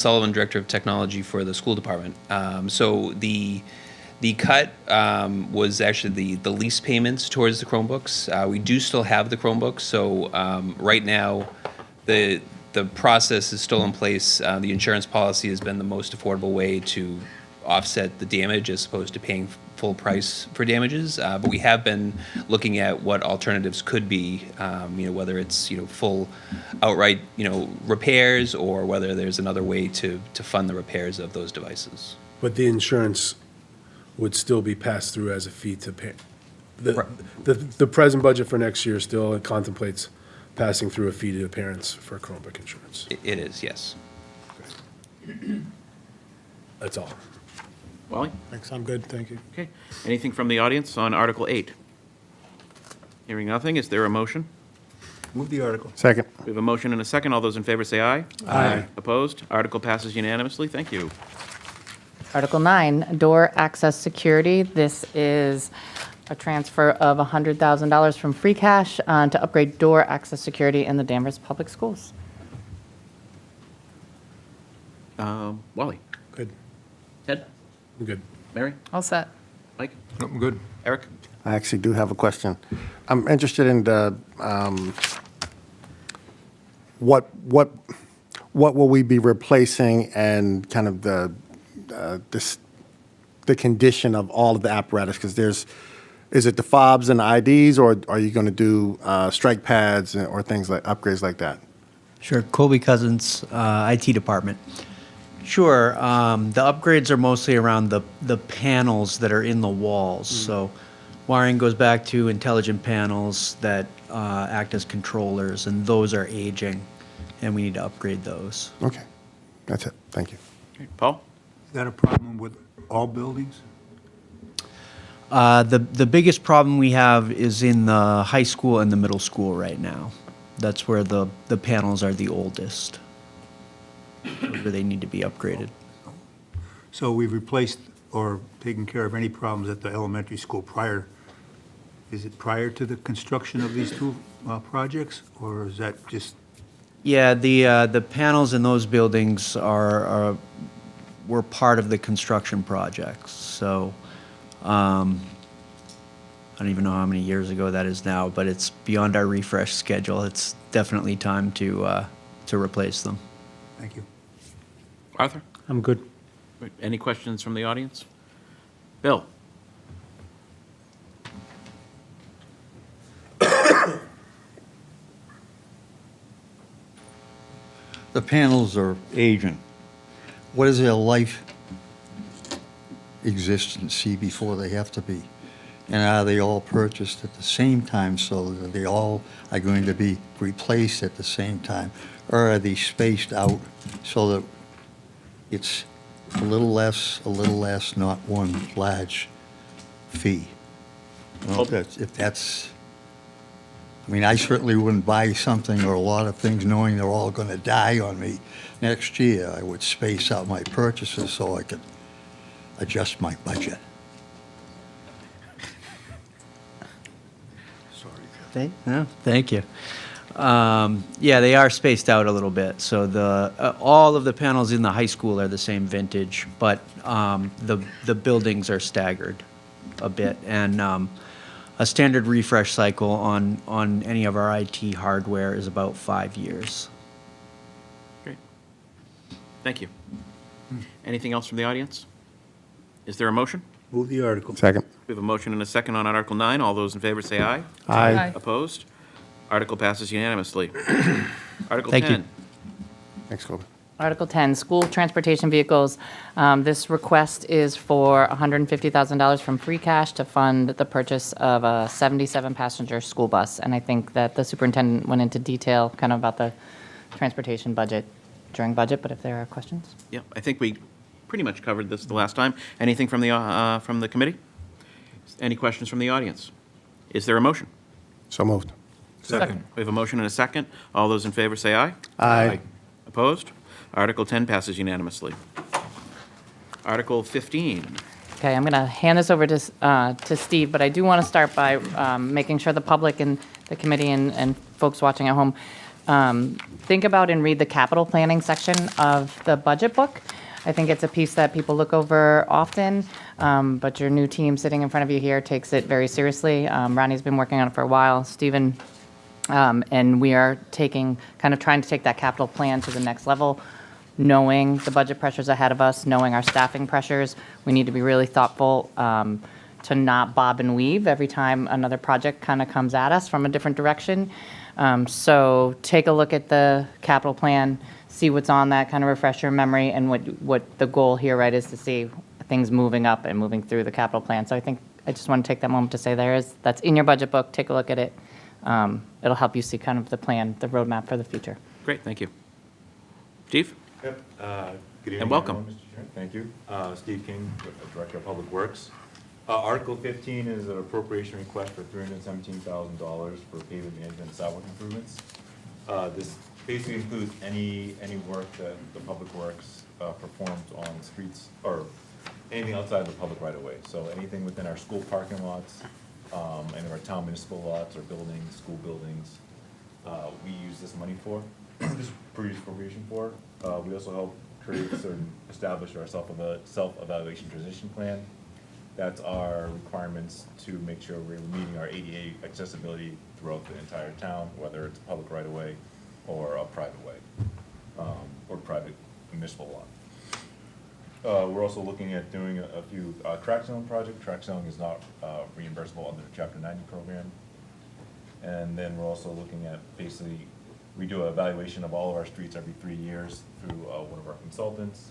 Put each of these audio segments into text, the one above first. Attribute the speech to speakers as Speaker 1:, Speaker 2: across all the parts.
Speaker 1: Sullivan, Director of Technology for the school department. So the cut was actually the lease payments towards the Chromebooks. We do still have the Chromebooks, so right now the process is still in place. The insurance policy has been the most affordable way to offset the damage as opposed to paying full price for damages. But we have been looking at what alternatives could be, whether it's, full outright, repairs, or whether there's another way to fund the repairs of those devices.
Speaker 2: But the insurance would still be passed through as a fee to pay. The present budget for next year still contemplates passing through a fee to the parents for Chromebook insurance.
Speaker 1: It is, yes.
Speaker 2: That's all.
Speaker 3: Wally?
Speaker 4: Thanks, I'm good, thank you.
Speaker 3: Okay. Anything from the audience on Article 8? Hearing nothing, is there a motion?
Speaker 4: Move the article.
Speaker 5: Second.
Speaker 3: We have a motion and a second. All those in favor say aye.
Speaker 4: Aye.
Speaker 3: Opposed? Article passes unanimously. Thank you.
Speaker 6: Article 9, door access security. This is a transfer of $100,000 from free cash to upgrade door access security in the Danvers Public Schools.
Speaker 3: Wally?
Speaker 2: Good.
Speaker 3: Ted?
Speaker 2: I'm good.
Speaker 3: Mary?
Speaker 6: All set.
Speaker 3: Mike?
Speaker 4: I'm good.
Speaker 3: Eric?
Speaker 5: I actually do have a question. I'm interested in the, what will we be replacing and kind of the condition of all of the apparatus? Because is it the fobs and the IDs, or are you going to do strike pads or things like upgrades like that?
Speaker 7: Sure. Colby Cousins, IT department. Sure. The upgrades are mostly around the panels that are in the walls. So wiring goes back to intelligent panels that act as controllers, and those are aging, and we need to upgrade those.
Speaker 5: Okay. That's it. Thank you.
Speaker 3: Okay. Paul?
Speaker 4: Is that a problem with all buildings?
Speaker 7: The biggest problem we have is in the high school and the middle school right now. That's where the panels are the oldest, where they need to be upgraded.
Speaker 4: So we've replaced or taken care of any problems at the elementary school prior, is it prior to the construction of these two projects, or is that just?
Speaker 7: Yeah, the panels in those buildings were part of the construction projects. So I don't even know how many years ago that is now, but it's beyond our refresh schedule. It's definitely time to replace them.
Speaker 4: Thank you.
Speaker 3: Arthur?
Speaker 2: I'm good.
Speaker 3: Any questions from the audience? Bill?
Speaker 8: The panels are aging. What is their life existency before they have to be? And are they all purchased at the same time, so that they all are going to be replaced at the same time? Or are they spaced out so that it's a little less, not one large fee? Well, if that's, I mean, I certainly wouldn't buy something or a lot of things knowing they're all going to die on me next year. I would space out my purchases so I could adjust my budget.
Speaker 7: Thank you. Yeah, they are spaced out a little bit. So all of the panels in the high school are the same vintage, but the buildings are staggered a bit. And a standard refresh cycle on any of our IT hardware is about 5 years.
Speaker 3: Great. Thank you. Anything else from the audience? Is there a motion?
Speaker 4: Move the article.
Speaker 5: Second.
Speaker 3: We have a motion and a second on Article 9. All those in favor say aye.
Speaker 5: Aye.
Speaker 3: Opposed? Article passes unanimously. Article
Speaker 7: Thank you.
Speaker 3: 10.
Speaker 5: Thanks, Colby.
Speaker 6: Article 10, school transportation vehicles. This request is for $150,000 from free cash to fund the purchase of a 77-passenger school bus. And I think that the superintendent went into detail kind of about the transportation budget during budget, but if there are questions?
Speaker 3: Yep, I think we pretty much covered this the last time. Anything from the committee? Any questions from the audience? Is there a motion?
Speaker 5: So moved.
Speaker 4: Second.
Speaker 3: We have a motion and a second. All those in favor say aye.
Speaker 5: Aye.
Speaker 3: Opposed? Article 10 passes unanimously. Article 15.
Speaker 6: Okay, I'm going to hand this over to Steve, but I do want to start by making sure the public and the committee and folks watching at home think about and read the capital planning section of the budget book. I think it's a piece that people look over often, but your new team sitting in front of you here takes it very seriously. Ronnie's been working on it for a while, Stephen, and we are trying to take that capital plan to the next level, knowing the budget pressures ahead of us, knowing our staffing pressures. We need to be really thoughtful to not bob and weave every time another project kind of comes at us from a different direction. So take a look at the capital plan, see what's on that, kind of refresh your memory, and what the goal here, right, is to see things moving up and moving through the capital plan. So I think I just want to take that moment to say that's in your budget book. Take a look at it. It'll help you see kind of the plan, the roadmap for the future.
Speaker 3: Great, thank you. Steve?
Speaker 9: Yep. Good evening,
Speaker 3: And welcome.
Speaker 9: everyone, Mr. Chair. Thank you. Steve King, Director of Public Works. Article 15 is an appropriation request for $317,000 for pavement management and sidewalk improvements. This basically includes any work that the Public Works performs on streets or anything outside the public right of way. So anything within our school parking lots, any of our town municipal lots or buildings, school buildings, we use this money for, this appropriation for. We also help establish our self-evaluation transition plan. That's our requirements to make sure we're meeting our ADA accessibility throughout the entire town, whether it's a public right-of-way or a private way, or private municipal lot. We're also looking at doing a few track zone projects. Track zone is not reimbursable under the Chapter 90 program. And then we're also looking at basically, we do an evaluation of all of our streets every 3 years through one of our consultants.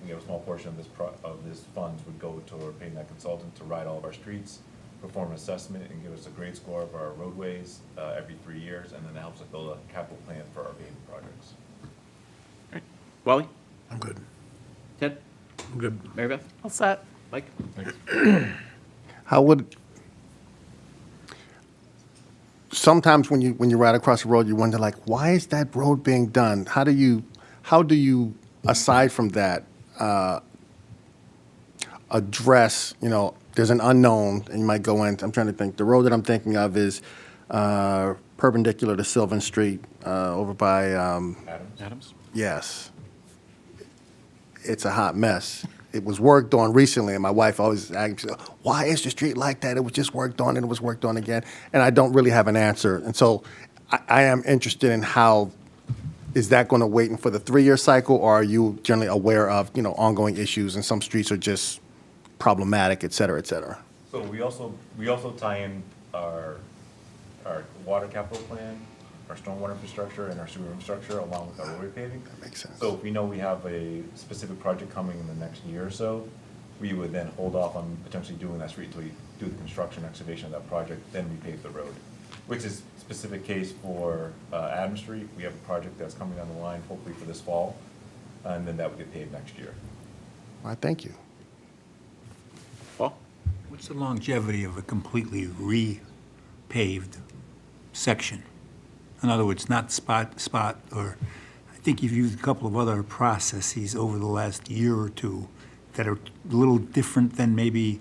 Speaker 9: We have a small portion of this funds would go toward paying that consultant to ride all of our streets, perform an assessment, and give us a grade score of our roadways every 3 years, and then it helps us build a capital plan for our paving projects.
Speaker 3: All right. Wally?
Speaker 2: I'm good.
Speaker 3: Ted?
Speaker 2: I'm good.
Speaker 3: Mary Beth?
Speaker 6: All set.
Speaker 3: Mike?
Speaker 5: How would, sometimes when you ride across the road, you wonder like, why is that road being done? How do you, aside from that, address, there's an unknown, and you might go in, I'm trying to think, the road that I'm thinking of is perpendicular to Sylvan Street, over by,
Speaker 3: Adams?
Speaker 5: yes. It's a hot mess. It was worked on recently, and my wife always asks, why is the street like that? It was just worked on, and it was worked on again, and I don't really have an answer. And so I am interested in how, is that going to wait for the 3-year cycle, or are you generally aware of, ongoing issues, and some streets are just problematic, et cetera, et cetera?
Speaker 9: So we also tie in our water capital plan, our stormwater infrastructure, and our sewer infrastructure along with our roadway paving.
Speaker 5: That makes sense.
Speaker 9: So if we know we have a specific project coming in the next year or so, we would then hold off on potentially doing that street until we do the construction excavation of that project, then we pave the road, which is specific case for Adams Street. We have a project that's coming down the line, hopefully for this fall, and then that would get paved next year.
Speaker 5: All right, thank you.
Speaker 3: Paul?
Speaker 4: What's the longevity of a completely repaved section? In other words, not spot, or I think you've used a couple of other processes over the last year or two that are a little different than maybe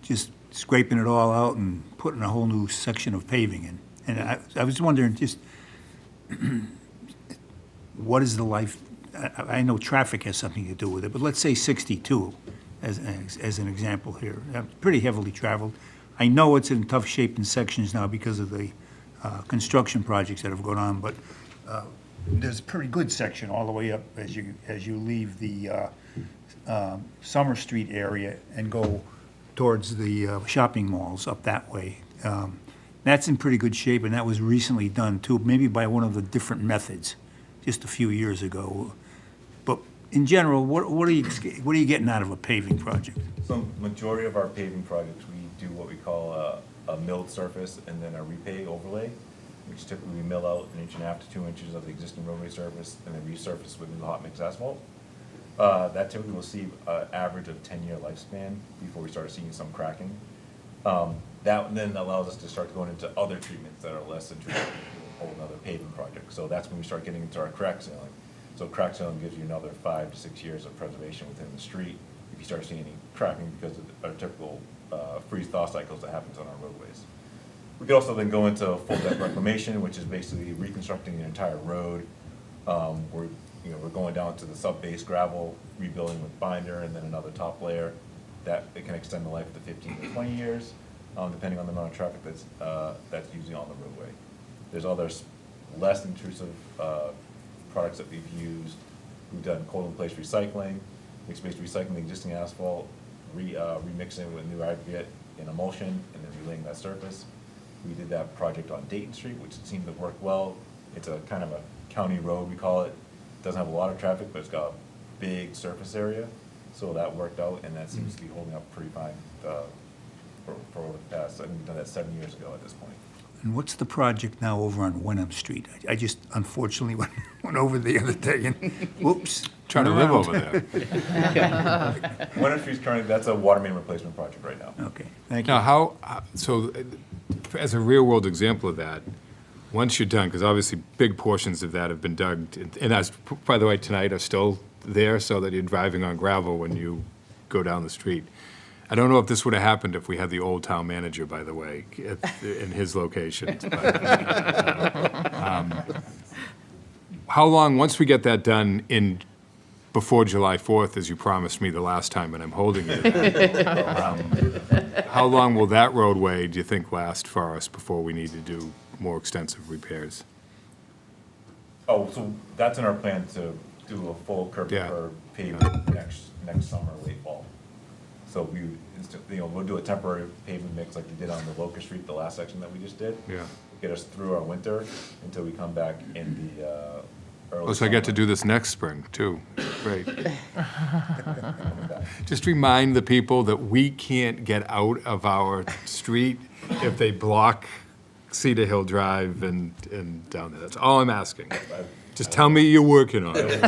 Speaker 4: just scraping it all out and putting a whole new section of paving in. And I was wondering, just what is the life? I know traffic has something to do with it, but let's say 62 as an example here. Pretty heavily traveled. I know it's in tough shape in sections now because of the construction projects that have gone on, but there's a pretty good section all the way up as you leave the Summer Street area and go towards the shopping malls up that way. That's in pretty good shape, and that was recently done too, maybe by one of the different methods, just a few years ago. But in general, what are you getting out of a paving project?
Speaker 9: So majority of our paving projects, we do what we call a milled surface and then a repay overlay, which typically we mill out 1.5 to 2 inches of the existing roadway surface and then resurface with new hot mix asphalt. That typically will see an average of 10-year lifespan before we start seeing some cracking. That then allows us to start going into other treatments that are less intrusive, a whole another paving project. So that's when we start getting into our crack sealing. So crack sealing gives you another 5 to 6 years of preservation within the street if you start seeing any cracking because of our typical freeze-thaw cycles that happens on our roadways. We could also then go into full depth reclamation, which is basically reconstructing the entire road. We're going down to the sub-base gravel, rebuilding with binder, and then another top layer. That, it can extend the life to 15 to 20 years, depending on the amount of traffic that's usually on the roadway. There's other less intrusive products that we've used. We've done cold-in-place recycling, which is basically recycling the existing asphalt, remixing with new aggregate and emulsion, and then relaying that surface. We did that project on Dayton Street, which seemed to work well. It's a kind of a county road, we call it. Doesn't have a lot of traffic, but it's got a big surface area. So that worked out, and that seems to be holding up pretty fine for the past, I think we've done that 7 years ago at this point.
Speaker 4: And what's the project now over on Wenham Street? I just unfortunately went over the other day and, whoops.
Speaker 10: Trying to live over there.
Speaker 9: Winter Street's currently, that's a water main replacement project right now.
Speaker 4: Okay, thank you.
Speaker 10: Now, as a real-world example of that, once you're done, because obviously big portions of that have been dug, and as, by the way, tonight are still there, so that you're driving on gravel when you go down the street. I don't know if this would have happened if we had the old town manager, by the way, in his locations. But, how long, once we get that done before July 4th, as you promised me the last time, and I'm holding it, how long will that roadway, do you think, last for us before we need to do more extensive repairs?
Speaker 9: Oh, so that's in our plan to do a full curb to
Speaker 10: Yeah.
Speaker 9: curb pavement next summer, late fall. So we'll do a temporary pavement mix like we did on the Locust Street, the last section that we just did.
Speaker 10: Yeah.
Speaker 9: Get us through our winter until we come back in the early
Speaker 10: Oh, so I get to
Speaker 9: summer.
Speaker 10: do this next spring, too. Great. Just remind the people that we can't get out of our street if they block Cedar Hill Drive and down there. That's all I'm asking. Just tell me you're working on it.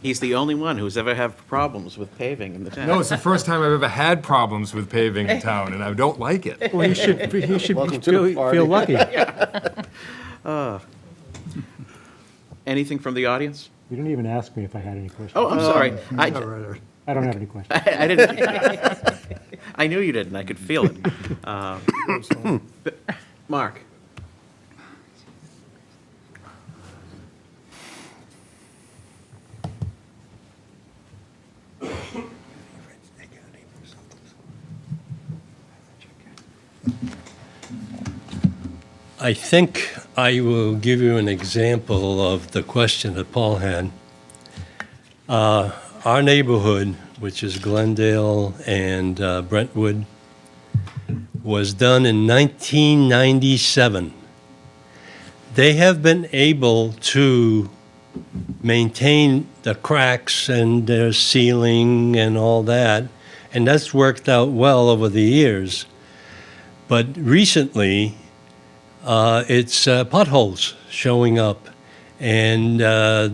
Speaker 3: He's the only one who's ever had problems with paving in the town.
Speaker 10: No, it's the first time I've ever had problems with paving in town, and I don't like it.
Speaker 11: Well, he should
Speaker 5: Welcome to the party.
Speaker 11: feel lucky.
Speaker 3: Anything from the audience?
Speaker 11: You didn't even ask me if I had any questions.
Speaker 3: Oh, I'm sorry.
Speaker 11: I don't have any questions.
Speaker 3: I didn't. I knew you didn't. I could feel it. Mark?
Speaker 12: I think I will give you an example of the question that Paul had. Our neighborhood, which is Glendale and Brentwood, was done in 1997. They have been able to maintain the cracks and their ceiling and all that, and that's worked out well over the years. But recently, it's potholes showing up, and the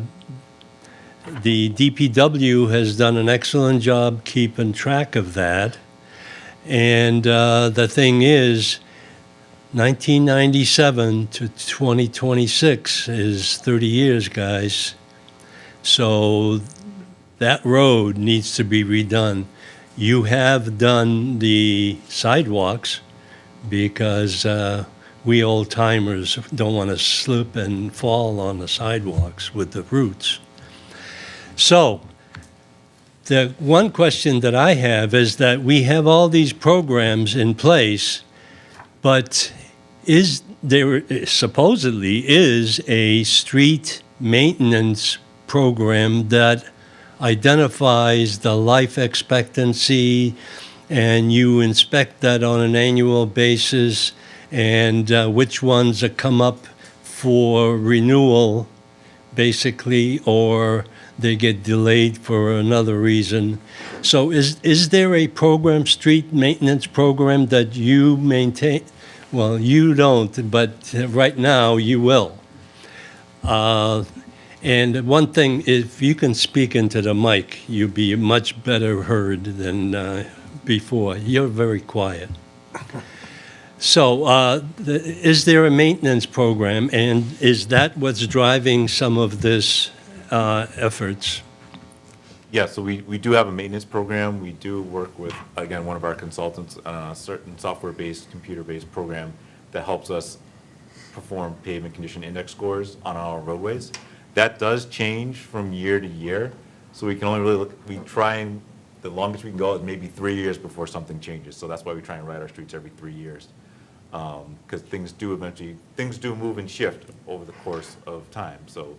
Speaker 12: DPW has done an excellent job keeping track of that. And the thing is, 1997 to 2026 is 30 years, guys. So that road needs to be redone. You have done the sidewalks because we old timers don't want to slip and fall on the sidewalks with the roots. So the one question that I have is that we have all these programs in place, but there supposedly is a street maintenance program that identifies the life expectancy, and you inspect that on an annual basis, and which ones that come up for renewal, basically, or they get delayed for another reason. So is there a program, street maintenance program, that you maintain? Well, you don't, but right now you will. And one thing, if you can speak into the mic, you'll be much better heard than before. You're very quiet. So is there a maintenance program, and is that what's driving some of this efforts?
Speaker 9: Yeah, so we do have a maintenance program. We do work with, again, one of our consultants on a certain software-based, computer-based program that helps us perform pavement condition index scores on our roadways. That does change from year to year, so we can only really look, we try and, the longest we can go is maybe 3 years before something changes. So that's why we try and ride our streets every 3 years. Because things do move and shift over the course of time. So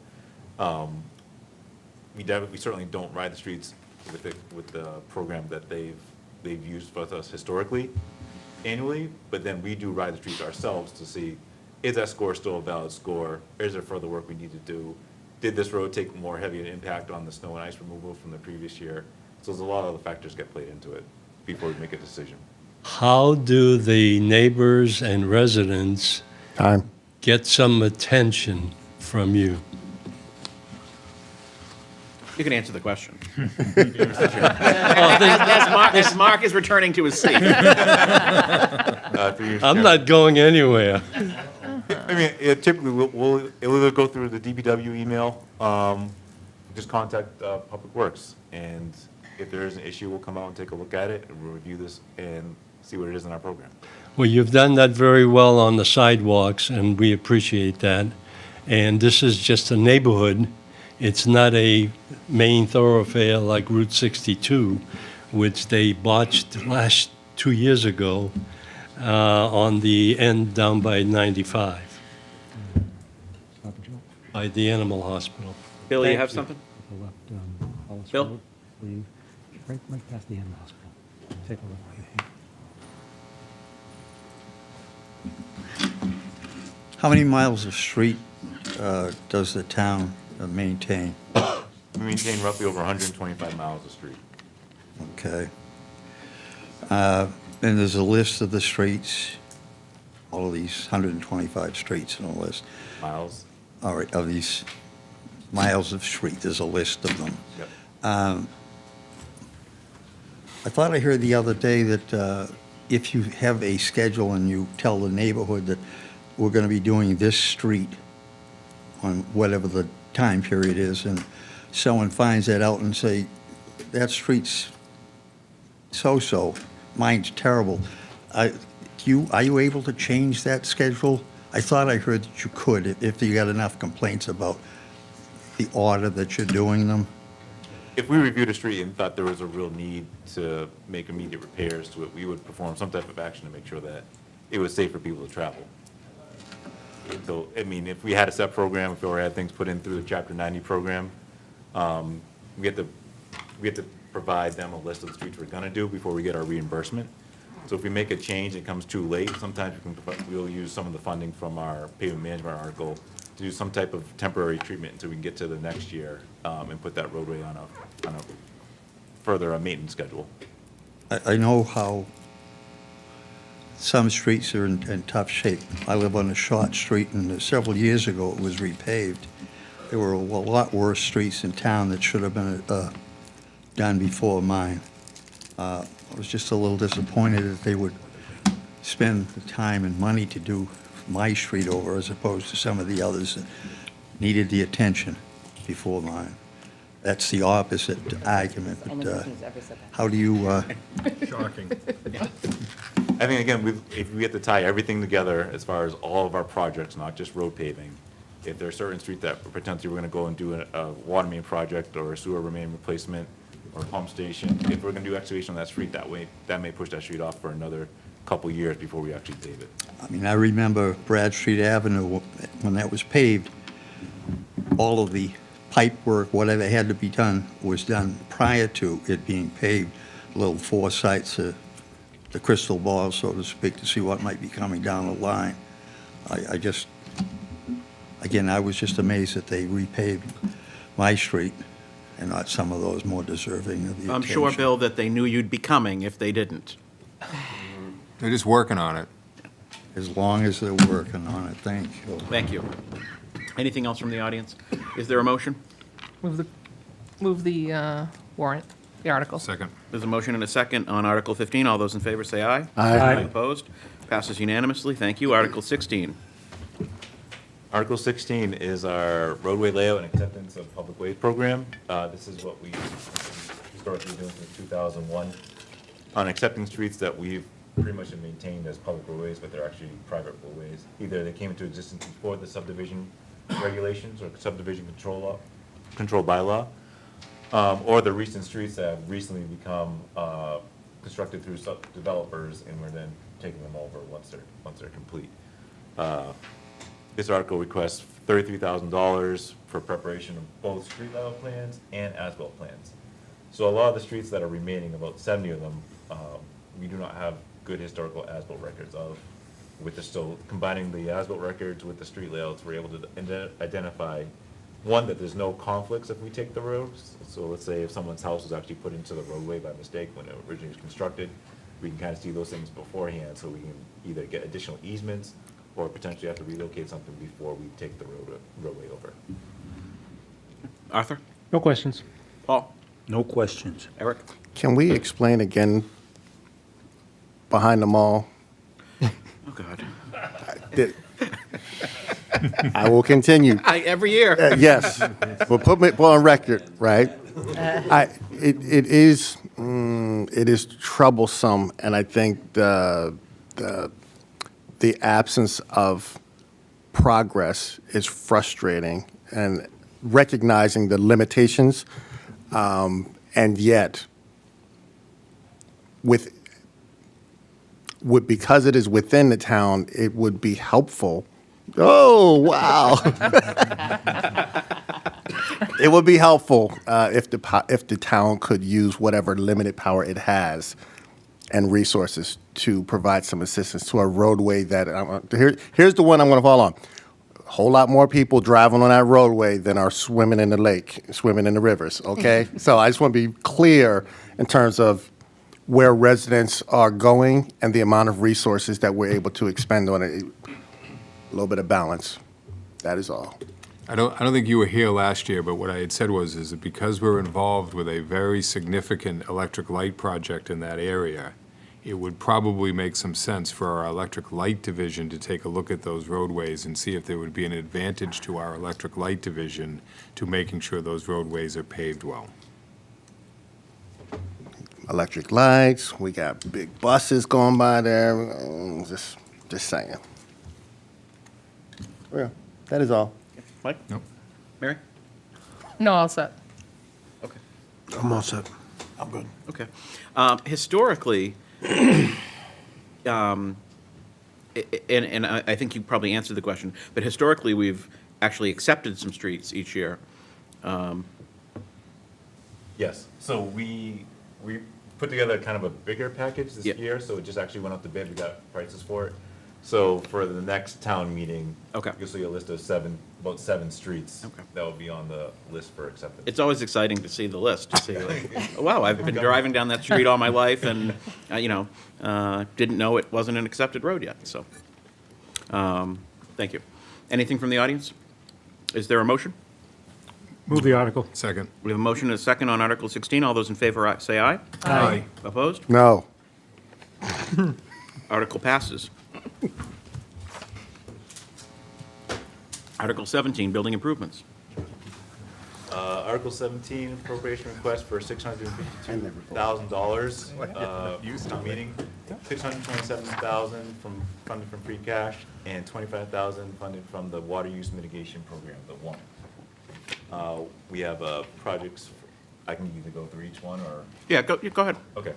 Speaker 9: we certainly don't ride the streets with the program that they've used with us historically annually, but then we do ride the streets ourselves to see, is that score still a valid score? Is there further work we need to do? Did this road take more heavy an impact on the snow and ice removal from the previous year? So there's a lot of other factors get played into it before we make a decision.
Speaker 12: How do the neighbors and residents
Speaker 5: Time.
Speaker 12: get some attention from you?
Speaker 3: You can answer the question. As Mark is returning to his seat.
Speaker 12: I'm not going anywhere.
Speaker 9: I mean, typically, it'll either go through the DPW email, just contact Public Works, and if there is an issue, we'll come out and take a look at it, and we'll review this and see what it is in our program.
Speaker 12: Well, you've done that very well on the sidewalks, and we appreciate that. And this is just a neighborhood. It's not a main thoroughfare like Route 62, which they botched last 2 years ago on the end down by 95,
Speaker 11: Stop and Joe.
Speaker 12: by the animal hospital.
Speaker 3: Bill, you
Speaker 12: Thank
Speaker 3: have
Speaker 12: you.
Speaker 3: something?
Speaker 11: The left, Hollis
Speaker 3: Bill?
Speaker 11: Road, leave, right past the animal hospital. Take a look.
Speaker 8: How many miles of street does the town maintain?
Speaker 9: We maintain roughly over 125 miles of street.
Speaker 8: Okay. And there's a list of the streets, all of these 125 streets and all this.
Speaker 9: Miles?
Speaker 8: All right, of these miles of street, there's a list of them.
Speaker 9: Yep.
Speaker 8: I thought I heard the other day that if you have a schedule and you tell the neighborhood that we're going to be doing this street on whatever the time period is, and someone finds that out and say, that street's so-so, mine's terrible. Are you able to change that schedule? I thought I heard that you could, if you got enough complaints about the order that you're doing them.
Speaker 9: If we reviewed a street and thought there was a real need to make immediate repairs to it, we would perform some type of action to make sure that it was safe for people to travel. So, I mean, if we had a set program, if we already had things put in through the Chapter 90 program, we have to provide them a list of the streets we're gonna do before we get our reimbursement. So if we make a change, it comes too late, sometimes we'll use some of the funding from our pavement management article to do some type of temporary treatment until we can get to the next year, and put that roadway on a further maintenance schedule.
Speaker 8: I know how some streets are in tough shape. I live on a short street, and several years ago, it was repaved. There were a lot worse streets in town that should have been done before mine. I was just a little disappointed that they would spend the time and money to do my street over as opposed to some of the others that needed the attention before mine. That's the opposite argument,
Speaker 6: Only
Speaker 8: but
Speaker 6: person who's ever said that.
Speaker 8: how do you,
Speaker 10: Shocking.
Speaker 9: I think, again, if we get to tie everything together as far as all of our projects, not just road paving, if there are certain streets that potentially we're gonna go and do a water main project or a sewer main replacement or a pump station, if we're gonna do excavation on that street that way, that may push that street off for another couple years before we actually pave it.
Speaker 8: I mean, I remember Bradstreet Avenue, when that was paved, all of the pipe work, whatever had to be done, was done prior to it being paved. A little foresight to the crystal ball, so to speak, to see what might be coming down the line. I just, again, I was just amazed that they repaved my street and not some of those more deserving of the attention.
Speaker 3: I'm sure, Bill, that they knew you'd be coming if they didn't.
Speaker 10: They're just working on it.
Speaker 8: As long as they're working on it, thank you.
Speaker 3: Thank you. Anything else from the audience? Is there a motion?
Speaker 13: Move the warrant, the article.
Speaker 10: Second.
Speaker 3: There's a motion and a second on Article 15. All those in favor say aye.
Speaker 5: Aye.
Speaker 3: Opposed? Passes unanimously. Thank you. Article 16.
Speaker 9: Article 16 is our roadway layout and acceptance of public ways program. This is what we historically doing since 2001, on accepting streets that we've pretty much maintained as public roadways, but they're actually private roadways. Either they came into existence before the subdivision regulations or subdivision control bylaw, or the recent streets that have recently become constructed through developers, and we're then taking them over once they're complete. This article requests $33,000 for preparation of both street level plans and as-built plans. So a lot of the streets that are remaining, about 70 of them, we do not have good historical as-built records of. With the still combining the as-built records with the street layouts, we're able to identify, one, that there's no conflicts if we take the roads. So let's say if someone's house was actually put into the roadway by mistake when it originally was constructed, we can kind of see those things beforehand, so we can either get additional easements or potentially have to relocate something before we take the roadway over.
Speaker 3: Arthur?
Speaker 11: No questions.
Speaker 3: Paul?
Speaker 4: No questions.
Speaker 3: Eric?
Speaker 5: Can we explain again behind the mall?
Speaker 3: Oh, God.
Speaker 5: I will continue.
Speaker 3: Every year.
Speaker 5: Yes, well, put me on record, right? It is troublesome, and I think the absence of progress is frustrating, and recognizing the limitations, and yet because it is within the town, it would be helpful. Oh, wow. It would be helpful if the town could use whatever limited power it has and resources to provide some assistance to a roadway that, here's the one I'm going to fall on. A whole lot more people driving on that roadway than are swimming in the lake, swimming in the rivers, okay? So I just want to be clear in terms of where residents are going and the amount of resources that we're able to expend on it. A little bit of balance. That is all.
Speaker 10: I don't think you were here last year, but what I had said is that because we're involved with a very significant electric light project in that area, it would probably make some sense for our electric light division to take a look at those roadways and see if there would be an advantage to our electric light division to making sure those roadways are paved well.
Speaker 5: Electric lights, we got big buses going by there, just saying. Yeah, that is all.
Speaker 3: Mike?
Speaker 10: Nope.
Speaker 3: Mary?
Speaker 13: No, all set.
Speaker 3: Okay.
Speaker 2: I'm all set. I'm good.
Speaker 3: Okay. Historically, and I think you probably answered the question, but historically, we've actually accepted some streets each year.
Speaker 9: Yes, so we put together kind of a bigger package this
Speaker 3: Yep.
Speaker 9: year, so it just actually went out to bid, we got prices for it. So for the next town meeting,
Speaker 3: Okay.
Speaker 9: you'll see a list of about seven streets
Speaker 3: Okay.
Speaker 9: that will be on the list for acceptance.
Speaker 3: It's always exciting to see the list, to see, like, wow, I've been driving down that street all my life, and, didn't know it wasn't an accepted road yet, so. Thank you. Anything from the audience? Is there a motion?
Speaker 11: Move the article.
Speaker 10: Second.
Speaker 3: We have a motion and a second on Article 16. All those in favor say aye.
Speaker 10: Aye.
Speaker 3: Opposed?
Speaker 5: No.
Speaker 3: Article passes. Article 17, building improvements.
Speaker 9: Article 17, appropriation request for $652,000, town meeting, $627,000 funded from free cash, and $25,000 funded from the water use mitigation program, the Warrant. We have projects, I can either go through each one, or?
Speaker 3: Yeah, go ahead.
Speaker 9: Okay.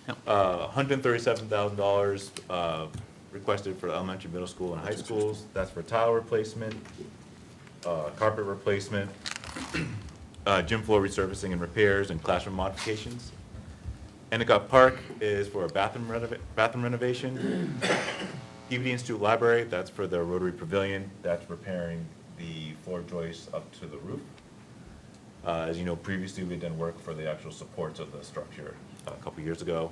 Speaker 3: Yep.
Speaker 9: $137,000 requested for elementary, middle school, and high schools. That's for tile replacement, carpet replacement, gym floor resurfacing and repairs, and classroom modifications. Endicott Park is for a bathroom renovation. DVD Institute Library, that's for the Rotary Pavilion. That's repairing the floor joists up to the roof. As you know, previously we had done work for the actual supports of the structure a couple years ago.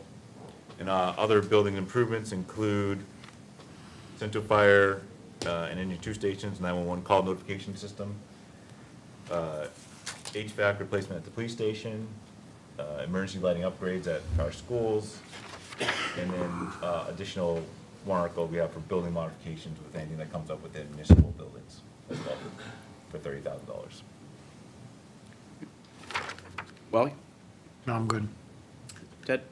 Speaker 9: And other building improvements include Central Fire and Engine 2 stations, 911 call notification system, HVAC replacement at the police station, emergency lighting upgrades at our schools, and then additional warrant article we have for building modifications with anything that comes up within municipal buildings as well for $30,000.
Speaker 3: Wally?
Speaker 2: No, I'm good.
Speaker 3: Ted?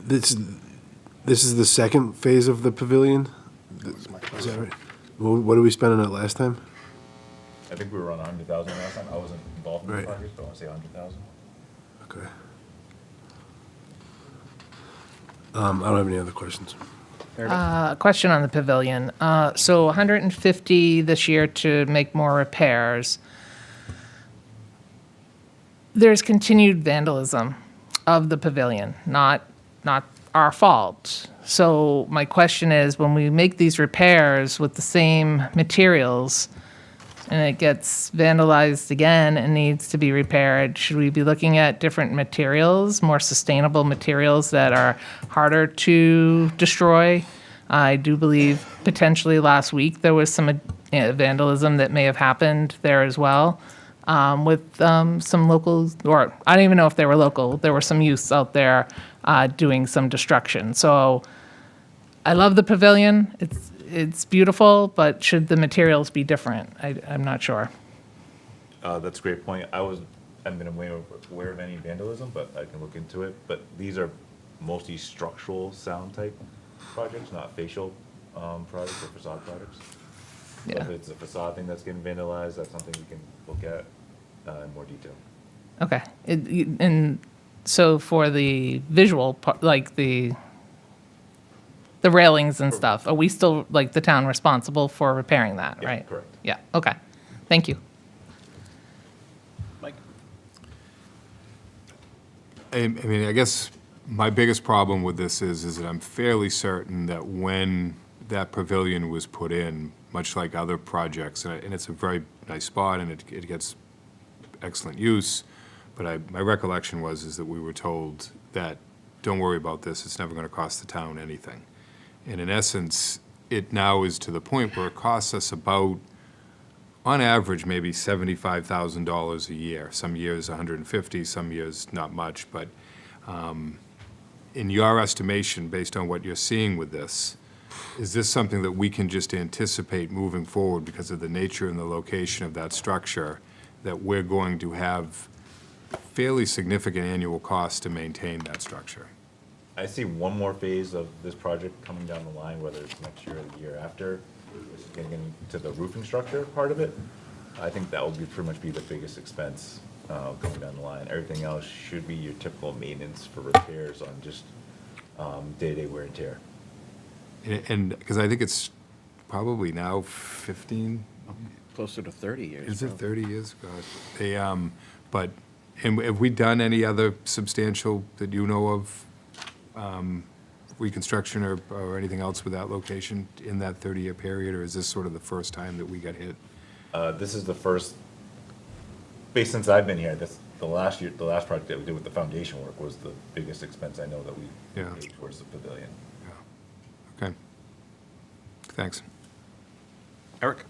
Speaker 2: This is the second phase of the pavilion? Is that right? What did we spend on it last time?
Speaker 9: I think we were on 100,000 last time. I wasn't involved in the
Speaker 2: Right.
Speaker 9: project, but I want to say 100,000.
Speaker 2: Okay. I don't have any other questions.
Speaker 13: Question on the pavilion. So 150 this year to make more repairs. There's continued vandalism of the pavilion, not our fault. So my question is, when we make these repairs with the same materials and it gets vandalized again and needs to be repaired, should we be looking at different materials, more sustainable materials that are harder to destroy? I do believe potentially last week there was some vandalism that may have happened there as well, with some locals, or I don't even know if they were local. There were some youths out there doing some destruction. So I love the pavilion. It's beautiful, but should the materials be different? I'm not sure.
Speaker 9: That's a great point. I haven't been aware of any vandalism, but I can look into it. But these are mostly structural sound type projects, not facial projects or facade projects. So
Speaker 13: Yeah.
Speaker 9: if it's a facade thing that's getting vandalized, that's something we can look at in more detail.
Speaker 13: Okay. And so for the visual part, like the railings and stuff, are we still, like, the town responsible for repairing that,
Speaker 9: Yeah,
Speaker 13: right?
Speaker 9: correct.
Speaker 13: Yeah, okay. Thank you.
Speaker 3: Mike?
Speaker 10: I mean, I guess my biggest problem with this is that I'm fairly certain that when that pavilion was put in, much like other projects, and it's a very nice spot and it gets excellent use, but my recollection is that we were told that, don't worry about this, it's never going to cost the town anything. And in essence, it now is to the point where it costs us about, on average, maybe $75,000 a year. Some years 150, some years not much, but in your estimation, based on what you're seeing with this, is this something that we can just anticipate moving forward because of the nature and the location of that structure, that we're going to have fairly significant annual costs to maintain that structure?
Speaker 9: I see one more phase of this project coming down the line, whether it's next year or the year after, which is getting into the roofing structure part of it. I think that will pretty much be the biggest expense coming down the line. Everything else should be your typical maintenance for repairs on just day-to-day wear and tear.
Speaker 10: And, because I think it's probably now 15,
Speaker 3: Closer to 30 years.
Speaker 10: is it
Speaker 3: probably.
Speaker 10: 30 years? God. But, and have we done any other substantial, that you know of, reconstruction or anything else with that location in that 30-year period, or is this sort of the first time that we got hit?
Speaker 9: This is the first, based since I've been here, the last project that we did with the foundation work was the biggest expense I know that we
Speaker 10: Yeah.
Speaker 9: paid towards the pavilion.
Speaker 10: Okay. Thanks.
Speaker 3: Eric?